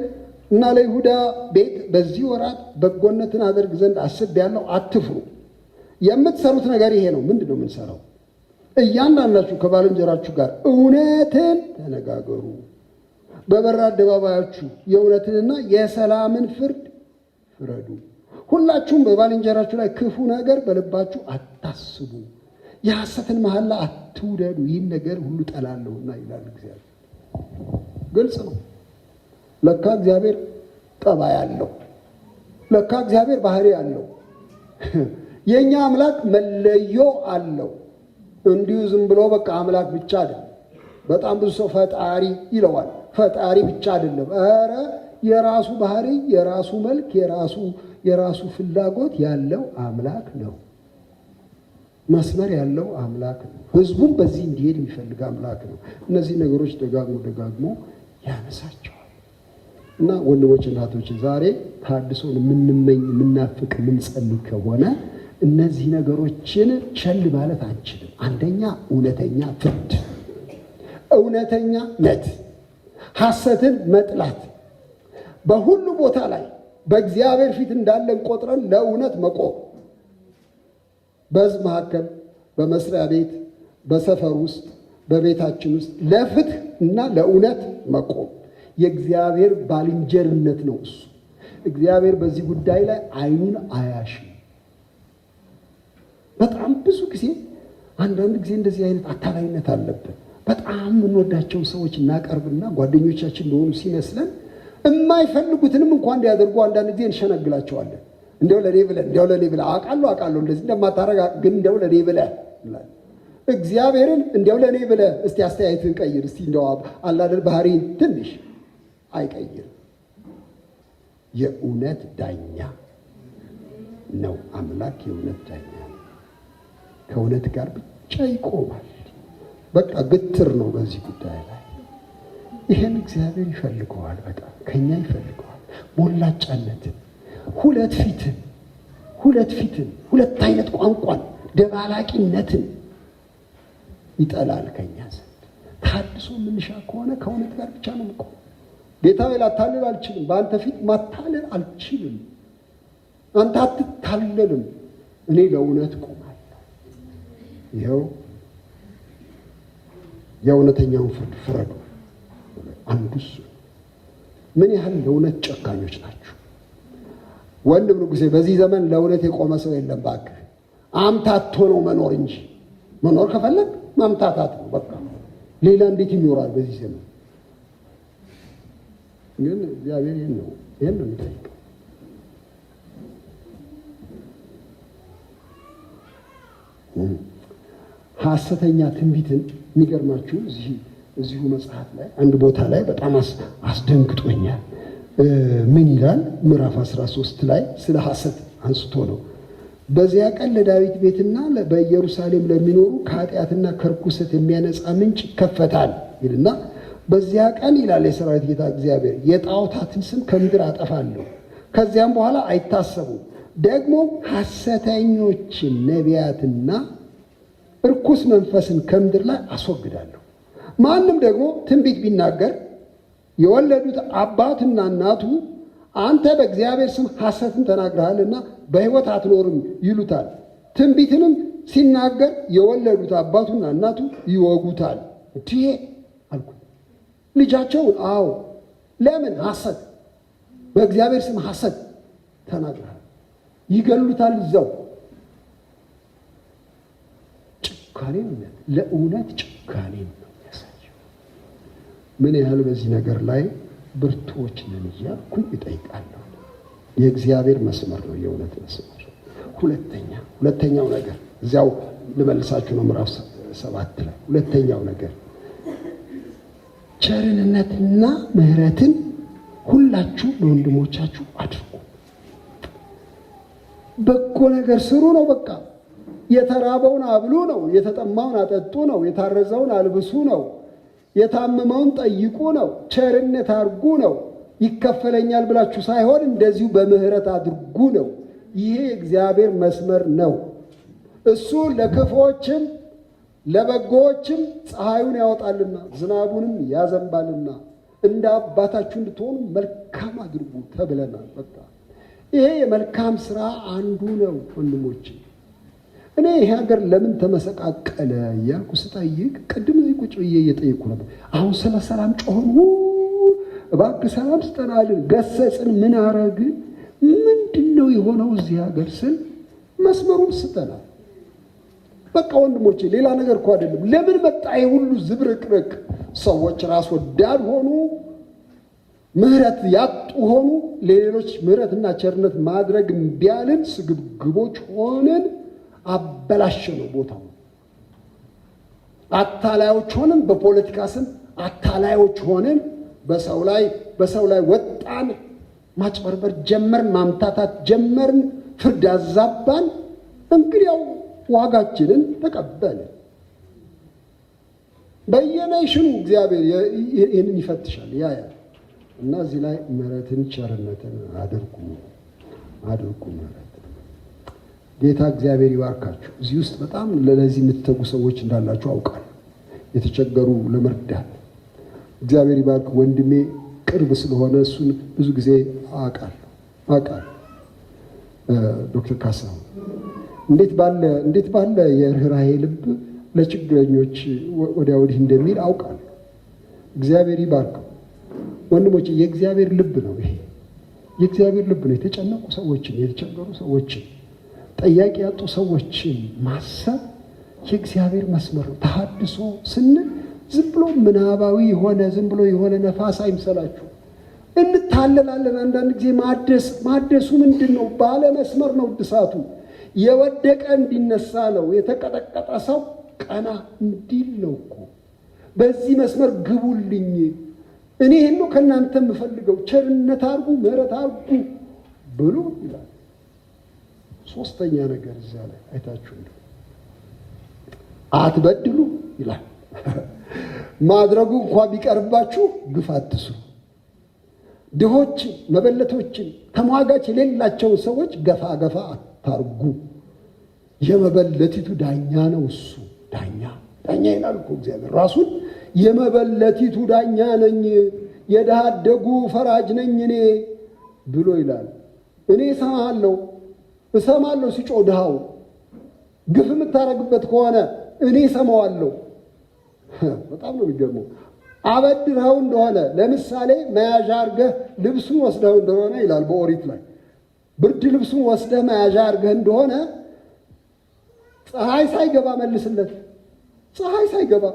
እና ለይሁዳ ቤት በዚህ ወራት በጎነትን አደርግ ዘንድ አስቤያለሁ፣ አትፍሩ። የምትሰሩት ነገር ይሄ ነው። ምንድን ነው የምንሰራው? እያንዳንዳችሁ ከባልንጀራችሁ ጋር እውነትን ተነጋገሩ፣ በበር አደባባያችሁ የእውነትንና የሰላምን ፍርድ ፍረዱ። ሁላችሁም በባልንጀራችሁ ላይ ክፉ ነገር በልባችሁ አታስቡ፣ የሐሰትን መሐላ አትውደዱ፣ ይህን ነገር ሁሉ ጠላለሁና ይላል እግዚአብሔር። ግልጽ ነው። ለካ እግዚአብሔር ጠባይ አለው። ለካ እግዚአብሔር ባህሪ አለው። የኛ አምላክ መለዮ አለው። እንዲሁ ዝም ብሎ በቃ አምላክ ብቻ አይደለም። በጣም ብዙ ሰው ፈጣሪ ይለዋል። ፈጣሪ ብቻ አይደለም። ኧረ የራሱ ባህሪ፣ የራሱ መልክ፣ የራሱ ፍላጎት ያለው አምላክ ነው። መስመር ያለው አምላክ ነው። ህዝቡም በዚህ እንዲሄድ የሚፈልግ አምላክ ነው። እነዚህ ነገሮች ደጋግሞ ያነሳቸዋል። እና ወንድሞች እናቶች፣ ዛሬ ተሐድሶን የምንመኝ የምናፍቅ የምንጸልይ ከሆነ እነዚህ ነገሮችን ቸል ማለት አንችልም። አንደኛ እውነተኛ ፍርድ፣ እውነተኛነት፣ ሐሰትን መጥላት፣ በሁሉ ቦታ ላይ በእግዚአብሔር ፊት እንዳለን ቆጥረን ለእውነት መቆም፣ በሕዝብ መካከል፣ በመስሪያ ቤት፣ በሰፈር ውስጥ፣ በቤታችን ውስጥ ለፍትህ እና ለእውነት መቆም የእግዚአብሔር ባልንጀርነት ነው። እሱ እግዚአብሔር በዚህ ጉዳይ ላይ ዓይኑን አያሽም። በጣም ብዙ ጊዜ አንዳንድ ጊዜ እንደዚህ አይነት አታላይነት አለብን። በጣም የምንወዳቸው ሰዎች እናቀርብና ጓደኞቻችን እንደሆኑ ሲመስለን የማይፈልጉትንም እንኳን እንዲያደርጉ አንዳንድ ጊዜ እንሸነግላቸዋለን። እንደው ለኔ ብለህ አውቃለሁ እንደዚህ እንደማታረጋ ግን እንደው ለኔ ብለህ እግዚአብሔርን እንደው ለኔ ብለህ እስቲ አስተያየትን ቀይር እስቲ እንደው አላደል ባህሪን ትንሽ አይቀይርም። የእውነት ዳኛ ነው አምላክ። የእውነት ዳኛ ነው። ከእውነት ጋር ብቻ ይቆማል። በቃ ግትር ነው በዚህ ጉዳይ ላይ ይሄን እግዚአብሔር ይፈልገዋል፣ በጣም ከኛ ይፈልገዋል። ሞላጫነትን፣ ሁለት ፊትን፣ ሁለት አይነት ቋንቋን፣ ደባላቂነትን ይጠላል ከኛ ዘንድ። ታድሶ ምንሻ ከሆነ ከእውነት ጋር ብቻ ነው የምቆመው። ጌታ ሆይ ላታልል አልችልም፣ በአንተ ፊት ማታለል አልችልም፣ አንተ አትታለልም፣ እኔ ለእውነት ቆማለሁ። ይኸው የእውነተኛውን ፍርድ ፍረዱ። አንዱ እሱ። ምን ያህል ለእውነት ጨካኞች ናችሁ ወንድም ንጉሴ። በዚህ ዘመን ለእውነት የቆመ ሰው የለም። እባክህ አምታቶ ነው መኖር እንጂ መኖር ከፈለግ ማምታታት ነው በቃ። ሌላ እንዴት ይኖራል በዚህ ዘመን? ግን እግዚአብሔር ይሄን ነው የሚጠይቀው። ሐሰተኛ ትንቢትን የሚገርማችሁ እዚሁ መጽሐፍ ላይ አንድ ቦታ ላይ በጣም አስደንግጦኛል። ምን ይላል? ምዕራፍ 13 ላይ ስለ ሐሰት አንስቶ ነው። በዚያ ቀን ለዳዊት ቤትና በኢየሩሳሌም ለሚኖሩ ከኃጢአትና ከርኩሰት የሚያነጻ ምንጭ ይከፈታል ይልና በዚያ ቀን ይላል የሰራዊት ጌታ እግዚአብሔር የጣዖታትን ስም ከምድር አጠፋለሁ፣ ከዚያም በኋላ አይታሰቡም። ደግሞ ሐሰተኞችን ነቢያትና እርኩስ መንፈስን ከምድር ላይ አስወግዳለሁ። ማንም ደግሞ ትንቢት ቢናገር የወለዱት አባትና እናቱ አንተ በእግዚአብሔር ስም ሐሰትን ተናግረሃልና በሕይወት አትኖርም ይሉታል። ትንቢትንም ሲናገር የወለዱት አባቱና እናቱ ይወጉታል። እንዲህ አልኩ ልጃቸውን። አዎ ለምን? ሐሰት በእግዚአብሔር ስም ሐሰት ተናግረሃል። ይገሉታል እዛው። ጭካኔ ነው፣ ለእውነት ጭካኔ ነው የሚያሳየው። ምን ያህል በዚህ ነገር ላይ ብርቱዎች ነን እያልኩኝ እጠይቃለሁ። የእግዚአብሔር መስመር ነው የእውነት መስመር። ሁለተኛው ነገር እዚያው ልመልሳችሁ ነው ምዕራፍ 7 ላይ ሁለተኛው ነገር ቸርነትና ምሕረትን ሁላችሁ ለወንድሞቻችሁ አድርጉ። በጎ ነገር ስሩ ነው በቃ። የተራበውን አብሉ ነው፣ የተጠማውን አጠጡ ነው፣ የታረዘውን አልብሱ ነው፣ የታመመውን ጠይቁ ነው፣ ቸርነት አድርጉ ነው። ይከፈለኛል ብላችሁ ሳይሆን እንደዚሁ በምህረት አድርጉ ነው። ይሄ የእግዚአብሔር መስመር ነው። እሱ ለክፉዎችም ለበጎዎችም ፀሐዩን ያወጣልና ዝናቡንም ያዘንባልና እንደ አባታችሁ እንድትሆኑ መልካም አድርጉ ተብለናል። በቃ ይሄ የመልካም ስራ አንዱ ነው ወንድሞቼ። እኔ ይሄ ሀገር ለምን ተመሰቃቀለ እያልኩ ስጠይቅ ቅድም እዚህ ቁጭ ብዬ እየጠየኩ ነበር። አሁን ስለ ሰላም ጮኸን፣ እባክህ ሰላም ስጠናልን፣ ገሰጽን፣ ምን አረግን፣ ምንድን ነው የሆነው እዚህ ሀገር ስል መስመሩን ስጠናል። በቃ ወንድሞቼ ሌላ ነገር እኮ አይደለም። ለምን መጣ ይሄ ሁሉ ዝብርቅርቅ? ሰዎች ራስ ወዳድ ሆኑ፣ ምህረት ያጡ ሆኑ፣ ለሌሎች ምህረትና ቸርነት ማድረግ እምቢ አልን፣ ስግብግቦች ሆንን፣ አበላሸነው ቦታው። አታላዮች ሆንን፣ በፖለቲካ ስም አታላዮች ሆንን፣ በሰው ላይ ወጣን፣ ማጭበርበር ጀመርን፣ ማምታታት ጀመርን፣ ፍርድ አዛባን። እንግዲያው ዋጋችንን ተቀበልን። በየኔሽኑ እግዚአብሔር ይህንን ይፈትሻል ያያል። እና እዚህ ላይ ምሕረትን ቸርነትን አድርጉ ምሕረት። ጌታ እግዚአብሔር ይባርካችሁ። እዚህ ውስጥ በጣም ለዚህ የምትተጉ ሰዎች እንዳላችሁ አውቃለሁ። የተቸገሩ ለመርዳት እግዚአብሔር ይባርክ። ወንድሜ ቅርብ ስለሆነ እሱን ብዙ ጊዜ አውቃለሁ። ዶክተር ካሳሁን እንዴት ባለ የርኅራኄ ልብ ለችግረኞች ወዲያ ወዲህ እንደሚል አውቃለሁ። እግዚአብሔር ይባርከው። ወንድሞቼ የእግዚአብሔር ልብ ነው ይሄ፣ የእግዚአብሔር ልብ ነው። የተጨነቁ ሰዎችን፣ የተቸገሩ ሰዎችን፣ ጠያቂ ያጡ ሰዎችን ማሰብ የእግዚአብሔር መስመር ነው። ተሐድሶ ስንል ዝም ብሎ ምናባዊ ዝም ብሎ የሆነ ነፋስ አይምሰላችሁ። እንታለላለን አንዳንድ ጊዜ። ማደሱ ምንድን ነው? ባለ መስመር ነው እድሳቱ። የወደቀ እንዲነሳ ነው። የተቀጠቀጠ ሰው ቀና እንዲል ነው እኮ። በዚህ መስመር ግቡልኝ፣ እኔ ይህን ነው ከእናንተ የምፈልገው፣ ቸርነት አርጉ፣ ምሕረት አርጉ ብሎ ይላል። ሶስተኛ ነገር እዚያ ላይ አይታችሁ አትበድሉ ይላል። ማድረጉ እንኳን ቢቀርባችሁ ግፍ አትስሩ። ድሆችን፣ መበለቶችን፣ ተሟጋች የሌላቸውን ሰዎች ገፋ ገፋ አታርጉ። የመበለቲቱ ዳኛ ነው እሱ። ዳኛ ይላል እኮ እግዚአብሔር ራሱን። የመበለቲቱ ዳኛ ነኝ፣ የድሃ አደጉ ፈራጅ ነኝ እኔ ብሎ ይላል። እኔ እሰማለሁ ሲጮህ ድሃው። ግፍ የምታረግበት ከሆነ እኔ እሰማዋለሁ። በጣም ነው የሚገርመው። አበድረው እንደሆነ ለምሳሌ መያዣ አርገህ ልብሱን ወስደው እንደሆነ ይላል በኦሪት ላይ ብርድ ልብሱን ወስደህ መያዣ አርገህ እንደሆነ ፀሐይ ሳይገባ መልስለት። ፀሐይ ሳይገባ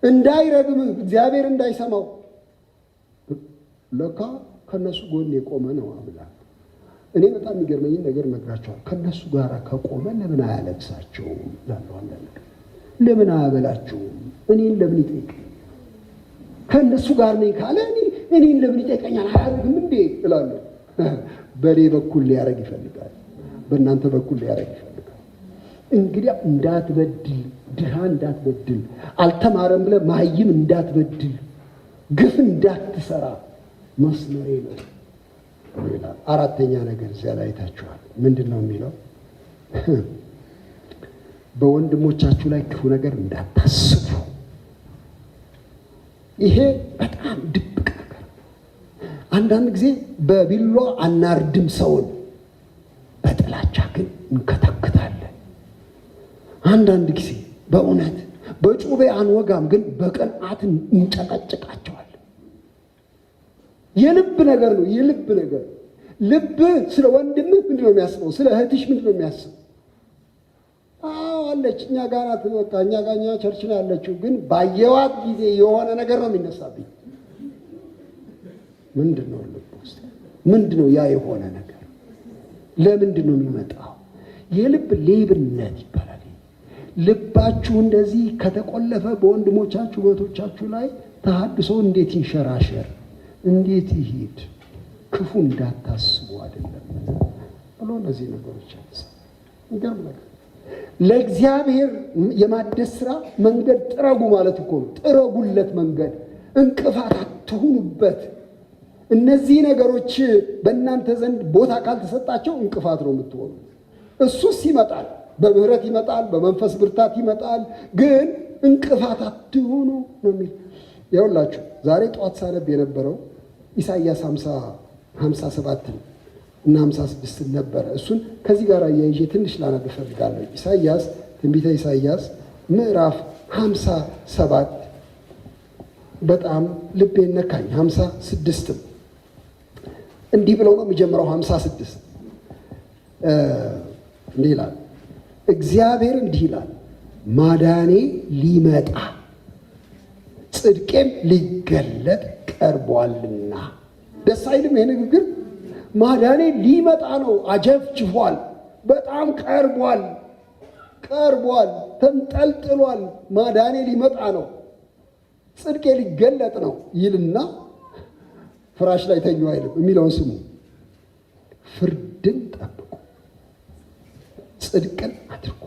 እንዳይረግምህ፣ እግዚአብሔር እንዳይሰማው። ለካ ከነሱ ጎን የቆመ ነው አምላክ። እኔ በጣም የሚገርመኝን ነገር ነግራቸዋል። ከነሱ ጋር ከቆመ ለምን አያለብሳቸውም? ላለው አንዳንድ ለምን አያበላቸውም? እኔን ለምን ይጠይቅ? ከነሱ ጋር ነኝ ካለ እኔን ለምን ይጠይቀኛል? አያደርግም እንዴ እላለሁ። በእኔ በኩል ሊያደርግ ይፈልጋል፣ በእናንተ በኩል ሊያደርግ ይፈልጋል። እንግዲህ እንዳትበድል፣ ድሃ እንዳትበድል፣ አልተማረም ብለህ ማይም እንዳትበድል፣ ግፍ እንዳትሰራ መስመሬ ነው ይላል። አራተኛ ነገር እዚያ ላይ አይታችኋል። ምንድን ነው የሚለው? በወንድሞቻችሁ ላይ ክፉ ነገር እንዳታስቡ። ይሄ በጣም ድብቅ ነገር። አንዳንድ ጊዜ በቢሏ አናርድም ሰውን፣ በጥላቻ ግን እንከታክታለን። አንዳንድ ጊዜ በእውነት በጩቤ አንወጋም፣ ግን በቅንዓት እንጨቀጭቃቸዋለን። የልብ ነገር ነው። የልብ ነገር ልብ ስለ ወንድምህ ምንድን ነው የሚያስበው? ስለ እህትሽ ምንድን ነው የሚያስበው? አለች እኛ ጋር በቃ እኛ ቸርች ነው ያለችው፣ ግን ባየዋት ጊዜ የሆነ ነገር ነው የሚነሳብኝ። ምንድን ነው ልብ ውስጥ ምንድን ነው ያ የሆነ ነገር? ለምንድን ነው የሚመጣው? የልብ ሌብነት ይባላል። ልባችሁ እንደዚህ ከተቆለፈ በወንድሞቻችሁ በእህቶቻችሁ ላይ ተሐድሶ እንዴት ይንሸራሸር? እንዴት ይሄድ? ክፉ እንዳታስቡ አይደለም ብሎ እነዚህ ነገሮች ይገርም ነገር። ለእግዚአብሔር የማደስ ስራ መንገድ ጥረጉ ማለት እኮ ነው። ጥረጉለት መንገድ፣ እንቅፋት አትሁኑበት። እነዚህ ነገሮች በእናንተ ዘንድ ቦታ ካልተሰጣቸው እንቅፋት ነው የምትሆኑ። እሱስ ይመጣል፣ በምህረት ይመጣል፣ በመንፈስ ብርታት ይመጣል። ግን እንቅፋት አትሁኑ ነው የሚል። ይኸውላችሁ ዛሬ ጠዋት ሳነብ የነበረው ኢሳይያስ 57 እና 56 ነበረ። እሱን ከዚህ ጋር አያይዤ ትንሽ ላነብ እፈልጋለሁ። ኢሳይያስ ትንቢተ ኢሳይያስ ምዕራፍ 57 በጣም ልቤን ነካኝ። 56 እንዲህ ብለው ነው የሚጀምረው። 56 እንዲህ ይላል፣ እግዚአብሔር እንዲህ ይላል፣ ማዳኔ ሊመጣ ጽድቄም ሊገለጥ ቀርቧልና። ደስ አይልም ይሄ ንግግር? ማዳኔ ሊመጣ ነው። አጀብጅፏል። በጣም ቀርቧል፣ ተንጠልጥሏል። ማዳኔ ሊመጣ ነው፣ ጽድቄ ሊገለጥ ነው ይልና ፍራሽ ላይ ተኙ አይልም። የሚለውን ስሙ። ፍርድን ጠብቁ፣ ጽድቅን አድርጉ።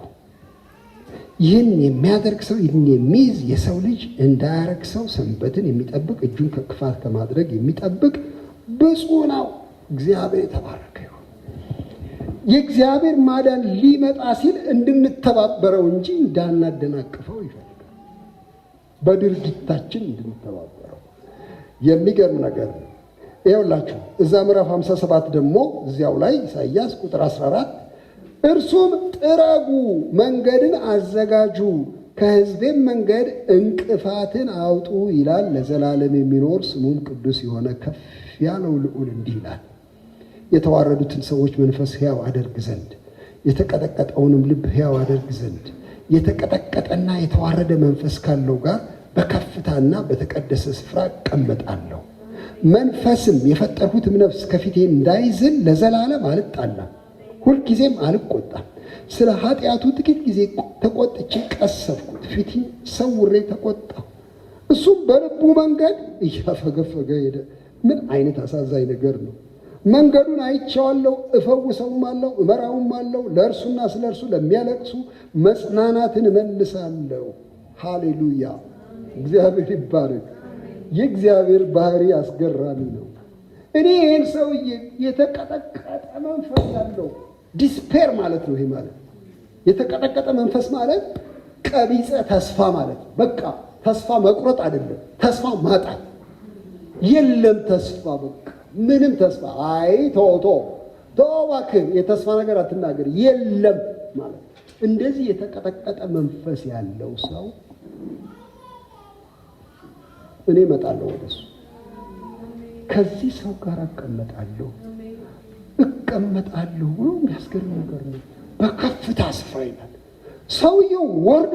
ይህን የሚያደርግ ሰው ይህን የሚይዝ የሰው ልጅ እንዳያረግ ሰው ሰንበትን የሚጠብቅ እጁን ከክፋት ከማድረግ የሚጠብቅ ብፁዕ ነው። እግዚአብሔር የተባረከ ይሁን። የእግዚአብሔር ማዳን ሊመጣ ሲል እንድንተባበረው እንጂ እንዳናደናቅፈው ይፈልጋል። በድርጊታችን እንድንተባበረው። የሚገርም ነገር ነው። ይኸውላችሁ እዛ ምዕራፍ 57 ደግሞ እዚያው ላይ ኢሳይያስ ቁጥር 14 እርሱም ጥረጉ፣ መንገድን አዘጋጁ፣ ከሕዝቤም መንገድ እንቅፋትን አውጡ ይላል። ለዘላለም የሚኖር ስሙም ቅዱስ የሆነ ከፍ ያለው ልዑል እንዲህ ይላል፣ የተዋረዱትን ሰዎች መንፈስ ሕያው አደርግ ዘንድ፣ የተቀጠቀጠውንም ልብ ሕያው አደርግ ዘንድ፣ የተቀጠቀጠና የተዋረደ መንፈስ ካለው ጋር በከፍታና በተቀደሰ ስፍራ እቀመጣለሁ። መንፈስም የፈጠርሁትም ነፍስ ከፊቴ እንዳይዝል ለዘላለም አልጣላም፣ ሁልጊዜም አልቆጣም። ስለ ኃጢአቱ ጥቂት ጊዜ ተቆጥቼ ቀሰፍኩት፣ ፊቴን ሰውሬ ተቆጣሁ። እሱም በልቡ መንገድ እያፈገፈገ ሄደ። ምን አይነት አሳዛኝ ነገር ነው! መንገዱን አይቼዋለሁ፣ እፈውሰውም አለው፣ እመራውም አለው። ለእርሱና ስለ እርሱ ለሚያለቅሱ መጽናናትን እመልሳለሁ። ሃሌሉያ! እግዚአብሔር ይባረክ። የእግዚአብሔር ባህሪ አስገራሚ ነው። እኔ ይህን ሰውዬ የተቀጠቀጠ መንፈስ ያለው ዲስፔር ማለት ነው። ይሄ ማለት የተቀጠቀጠ መንፈስ ማለት ቀቢጸ ተስፋ ማለት በቃ ተስፋ መቁረጥ አይደለም፣ ተስፋ ማጣት የለም። ተስፋ በቃ ምንም ተስፋ አይ ቶቶ እባክህ የተስፋ ነገር አትናገር የለም ማለት እንደዚህ የተቀጠቀጠ መንፈስ ያለው ሰው እኔ እመጣለሁ ወደሱ፣ ከዚህ ሰው ጋር እቀመጣለሁ ብሎ የሚያስገርም ነገር ነው። በከፍታ ስፍራ ይላል። ሰውየው ወርዶ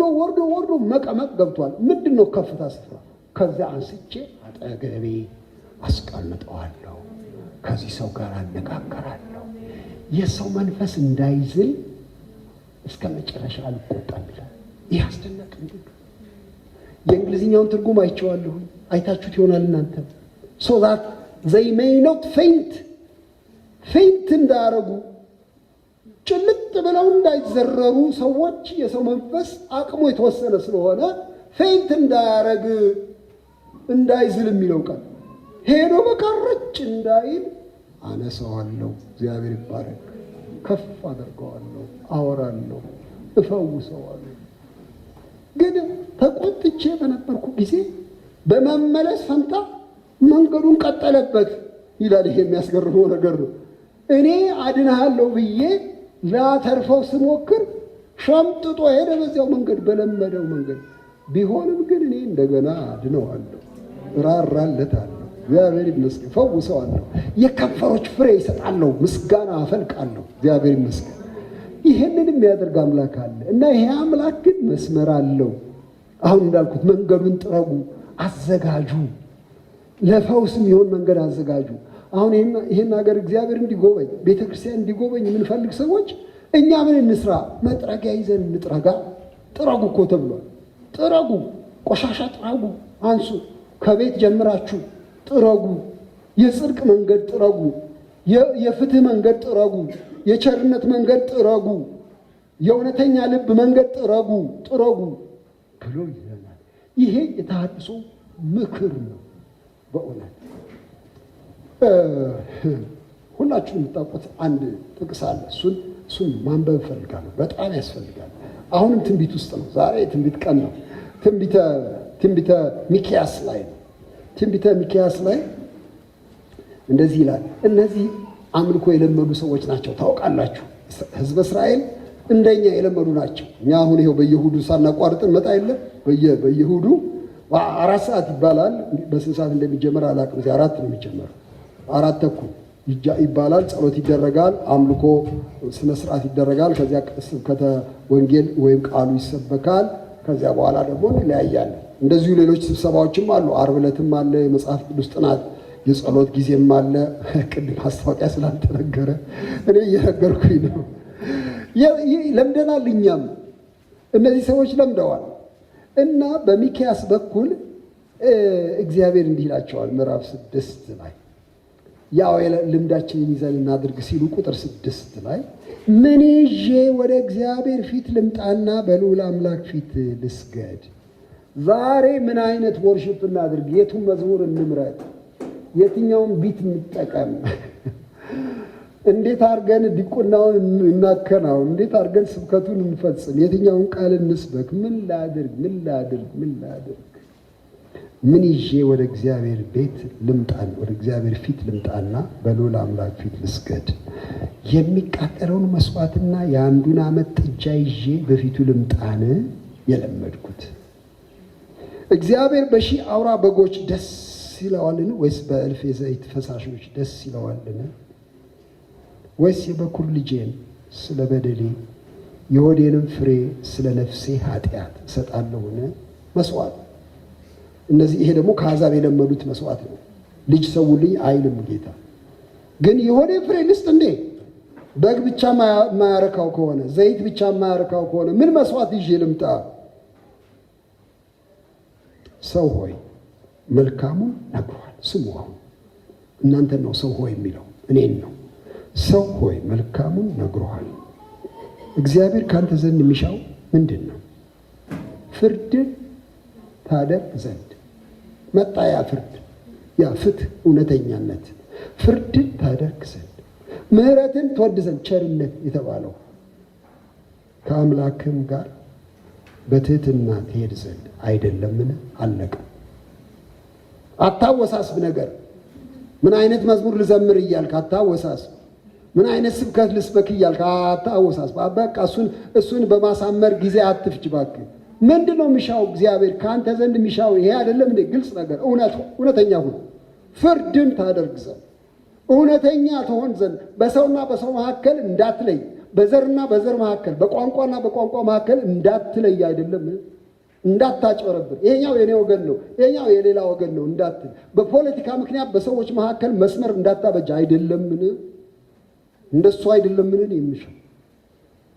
መቀመጥ ገብቷል። ምንድን ነው ከፍታ ስፍራ? ከዚያ አንስቼ አጠገቤ አስቀምጠዋለሁ፣ ከዚህ ሰው ጋር አነጋገራለሁ። የሰው መንፈስ እንዳይዝል እስከ መጨረሻ አልቆጣም ይላል። ይህ አስደናቂ ነው። የእንግሊዝኛውን ትርጉም አይቼዋለሁ፣ አይታችሁት ይሆናል እናንተ። so that they may not faint እንዳያረጉ ጭልጥ ብለው እንዳይዘረሩ ሰዎች የሰው መንፈስ አቅሙ የተወሰነ ስለሆነ ፌንት እንዳያረግ እንዳይዝል የሚለው ቃል ሄዶ በቀረጭ እንዳይል አነሳዋለሁ። እግዚአብሔር ይባረክ። ከፍ አደርገዋለሁ፣ አወራለሁ፣ እፈውሰዋለሁ። ግን ተቆጥቼ በነበርኩ ጊዜ በመመለስ ፈንታ መንገዱን ቀጠለበት ይላል። ይሄ የሚያስገርመው ነገር ነው። እኔ አድንሃለሁ ብዬ ላተርፈው ስሞክር ሸምጥጦ ሄደ በዚያው መንገድ፣ በለመደው መንገድ። ቢሆንም ግን እኔ እንደገና አድነዋለሁ፣ ራራለታለሁ። እግዚአብሔር ይመስገን። ፈውሰዋለሁ፣ የከንፈሮች ፍሬ ይሰጣለሁ፣ ምስጋና አፈልቃለሁ። እግዚአብሔር ይመስገን። ይሄንን የሚያደርግ አምላክ አለ እና ይሄ አምላክ ግን መስመር አለው። አሁን እንዳልኩት መንገዱን ጥረጉ፣ አዘጋጁ፣ ለፈውስ የሚሆን መንገድ አዘጋጁ። አሁን ይሄን ሀገር እግዚአብሔር እንዲጎበኝ፣ ቤተክርስቲያን እንዲጎበኝ የምንፈልግ ሰዎች እኛ ምን እንስራ? መጥረጊያ ይዘን እንጥረጋ። ጥረጉ እኮ ተብሏል። ጥረጉ፣ ቆሻሻ ጥረጉ፣ አንሱ። ከቤት ጀምራችሁ ጥረጉ። የጽድቅ መንገድ ጥረጉ፣ የፍትህ መንገድ ጥረጉ፣ የቸርነት መንገድ ጥረጉ፣ የእውነተኛ ልብ መንገድ ጥረጉ ብሎ ይለናል። ይሄ የተሐድሶ ምክር ነው። በእውነት ሁላችሁም የምታውቁት አንድ ጥቅስ አለ። እሱን ማንበብ እፈልጋለሁ። በጣም ያስፈልጋል። አሁንም ትንቢት ውስጥ ነው። ዛሬ ትንቢት ቀን ነው። ትንቢተ ሚክያስ ላይ ነው። ትንቢተ ሚክያስ ላይ እንደዚህ ይላል። እነዚህ አምልኮ የለመዱ ሰዎች ናቸው። ታውቃላችሁ፣ ሕዝበ እስራኤል እንደኛ የለመዱ ናቸው። እኛ አሁን ይኸው በየሁዱ ሳናቋርጥ እንመጣ የለም። በየሁዱ 4 ሰዓት ይባላል። በስንት ሰዓት እንደሚጀመር አላውቅም። እዚህ 4 ነው የሚጀመረው። 4 ተኩል ይባላል። ጸሎት ይደረጋል። አምልኮ ስነ ስርዓት ይደረጋል። ከዚያ ስብከተ ወንጌል ወይም ቃሉ ይሰበካል። ከዚያ በኋላ ደግሞ እንለያያለን። እንደዚሁ ሌሎች ስብሰባዎችም አሉ። ዓርብ ዕለትም አለ የመጽሐፍ ቅዱስ ጥናት፣ የጸሎት ጊዜም አለ። ቅድም ማስታወቂያ ስላልተነገረ እኔ እየነገርኩኝ ነው። ለምደናል። እኛም እነዚህ ሰዎች ለምደዋል። እና በሚክያስ በኩል እግዚአብሔር እንዲህ ይላቸዋል። ምዕራፍ 6 ላይ ያው ልምዳችንን ይዘን እናድርግ ሲሉ ቁጥር 6 ላይ ምን ይዤ ወደ እግዚአብሔር ፊት ልምጣና በልዑል አምላክ ፊት ልስገድ? ዛሬ ምን አይነት ወርሽፕ እናድርግ? የቱን መዝሙር እንምረጥ? የትኛውን ቢት እንጠቀም? እንዴት አድርገን ዲቁናውን እናከናውን? እንዴት አድርገን ስብከቱን እንፈጽም? የትኛውን ቃል እንስበክ? ምን ላድርግ? ምን ይዤ ወደ እግዚአብሔር ቤት ልምጣን? ወደ እግዚአብሔር ፊት ልምጣና በልዑል አምላክ ፊት ልስገድ? የሚቃጠለውን መስዋዕትና የአንዱን ዓመት ጥጃ ይዤ በፊቱ ልምጣን? የለመድኩት እግዚአብሔር በሺህ አውራ በጎች ደስ ይለዋልን? ወይስ በእልፍ የዘይት ፈሳሾች ደስ ይለዋልን? ወይስ የበኩር ልጄን ስለ በደሌ የሆዴንም ፍሬ ስለ ነፍሴ ኃጢአት እሰጣለሁን? መስዋዕት ይሄ ደግሞ ከአሕዛብ የለመዱት መስዋዕት ነው። ልጅ ሰውልኝ አይልም ጌታ። ግን የሆዴ ፍሬ ልስጥ እንዴ? በግ ብቻ የማያረካው ከሆነ፣ ዘይት ብቻ የማያረካው ከሆነ ምን መስዋዕት ይዤ ልምጣ? ሰው ሆይ መልካሙን ነግሯል። ስሙ። አሁን እናንተን ነው ሰው ሆይ የሚለው፣ እኔን ነው። ሰው ሆይ መልካሙን ነግሯል። እግዚአብሔር ካንተ ዘንድ የሚሻው ምንድን ነው? ፍርድን፣ ታደርግ ዘንድ መጣ። ያ ፍርድ፣ ያ ፍትህ፣ እውነተኛነት፣ ፍርድን ታደርግ ዘንድ ምሕረትን ትወድ ዘንድ ቸርነት የተባለው ከአምላክም ጋር በትህትና ትሄድ ዘንድ አይደለምን? አለቀ። አታወሳስብ ነገር። ምን አይነት መዝሙር ልዘምር እያልክ አታወሳስብ። ምን አይነት ስብከት ልስበክ እያልክ አታወሳስብ። በቃ እሱን በማሳመር ጊዜ አትፍጅ እባክህ። ምንድን ነው የሚሻው? እግዚአብሔር ከአንተ ዘንድ የሚሻው ይሄ አይደለም እንዴ? ግልጽ ነገር፣ እውነተኛ ሁን። ፍርድን ታደርግ ዘንድ እውነተኛ ትሆን ዘንድ በሰውና በሰው መካከል እንዳትለይ፣ በዘርና በዘር መካከል፣ በቋንቋና በቋንቋ መካከል እንዳትለይ አይደለም፣ እንዳታጭበረብር። ይሄኛው የኔ ወገን ነው፣ ይሄኛው የሌላ ወገን ነው እንዳትል፣ በፖለቲካ ምክንያት በሰዎች መካከል መስመር እንዳታበጅ አይደለምን? እንደሱ አይደለምን የሚሻው?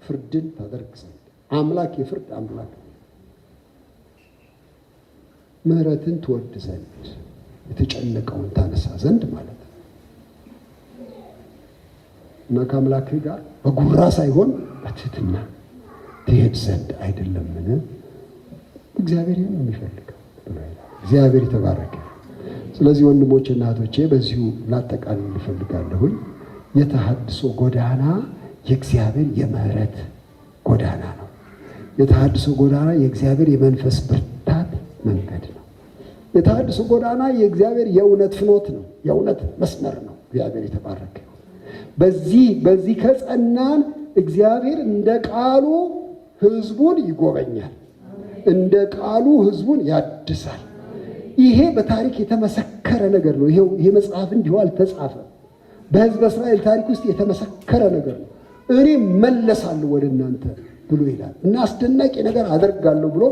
ፍርድን ታደርግ ዘንድ አምላክ የፍርድ አምላክ፣ ምሕረትን ትወድ ዘንድ የተጨነቀውን ታነሳ ዘንድ ማለት ነው። እና ከአምላክህ ጋር በጉራ ሳይሆን በትህትና ትሄድ ዘንድ አይደለምን? እግዚአብሔር ይህን የሚፈልገው ብሎ ይላል። እግዚአብሔር የተባረከ። ስለዚህ ወንድሞቼ እና እህቶቼ በዚሁ ላጠቃልል እፈልጋለሁኝ። የተሐድሶ ጎዳና የእግዚአብሔር የምህረት ጎዳና ነው። የተሐድሶ ጎዳና የእግዚአብሔር የመንፈስ ብርታት መንገድ ነው። የተሐድሶ ጎዳና የእግዚአብሔር የእውነት ፍኖት ነው፣ የእውነት መስመር ነው። እግዚአብሔር የተባረከ። በዚህ ከጸናን እግዚአብሔር እንደ ቃሉ ሕዝቡን ይጎበኛል፣ እንደ ቃሉ ሕዝቡን ያድሳል። ይሄ በታሪክ የተመሰከረ ነገር ነው። ይሄ መጽሐፍ እንዲሁ አልተጻፈም። በሕዝበ እስራኤል ታሪክ ውስጥ የተመሰከረ ነገር ነው። እኔ መለሳለሁ ወደ እናንተ ብሎ ይላል እና አስደናቂ ነገር አደርጋለሁ ብሎ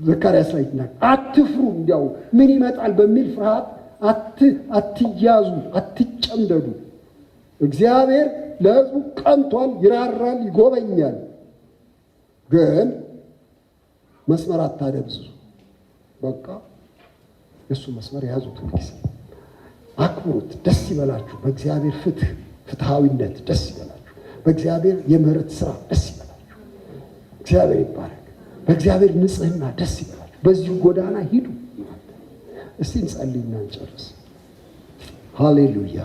ዘካርያስ ላይ ይናገራል። አትፍሩ፣ እንዲያው ምን ይመጣል በሚል ፍርሃት አትያዙ፣ አትጨምደዱ። እግዚአብሔር ለሕዝቡ ቀንቷል፣ ይራራል፣ ይጎበኛል። ግን መስመር አታደብዙ። በቃ የእሱ መስመር ያዙት። ሁልጊዜ አክብሩት። ደስ ይበላችሁ። በእግዚአብሔር ፍትሃዊነት ደስ ይበላችሁ። በእግዚአብሔር የምህረት ስራ ደስ ይበላችሁ። እግዚአብሔር ይባረክ። በእግዚአብሔር ንጽህና ደስ ይበላችሁ። በዚሁ ጎዳና ሂዱ። እስቲ እንጸልይና እንጨርስ። ሃሌሉያ።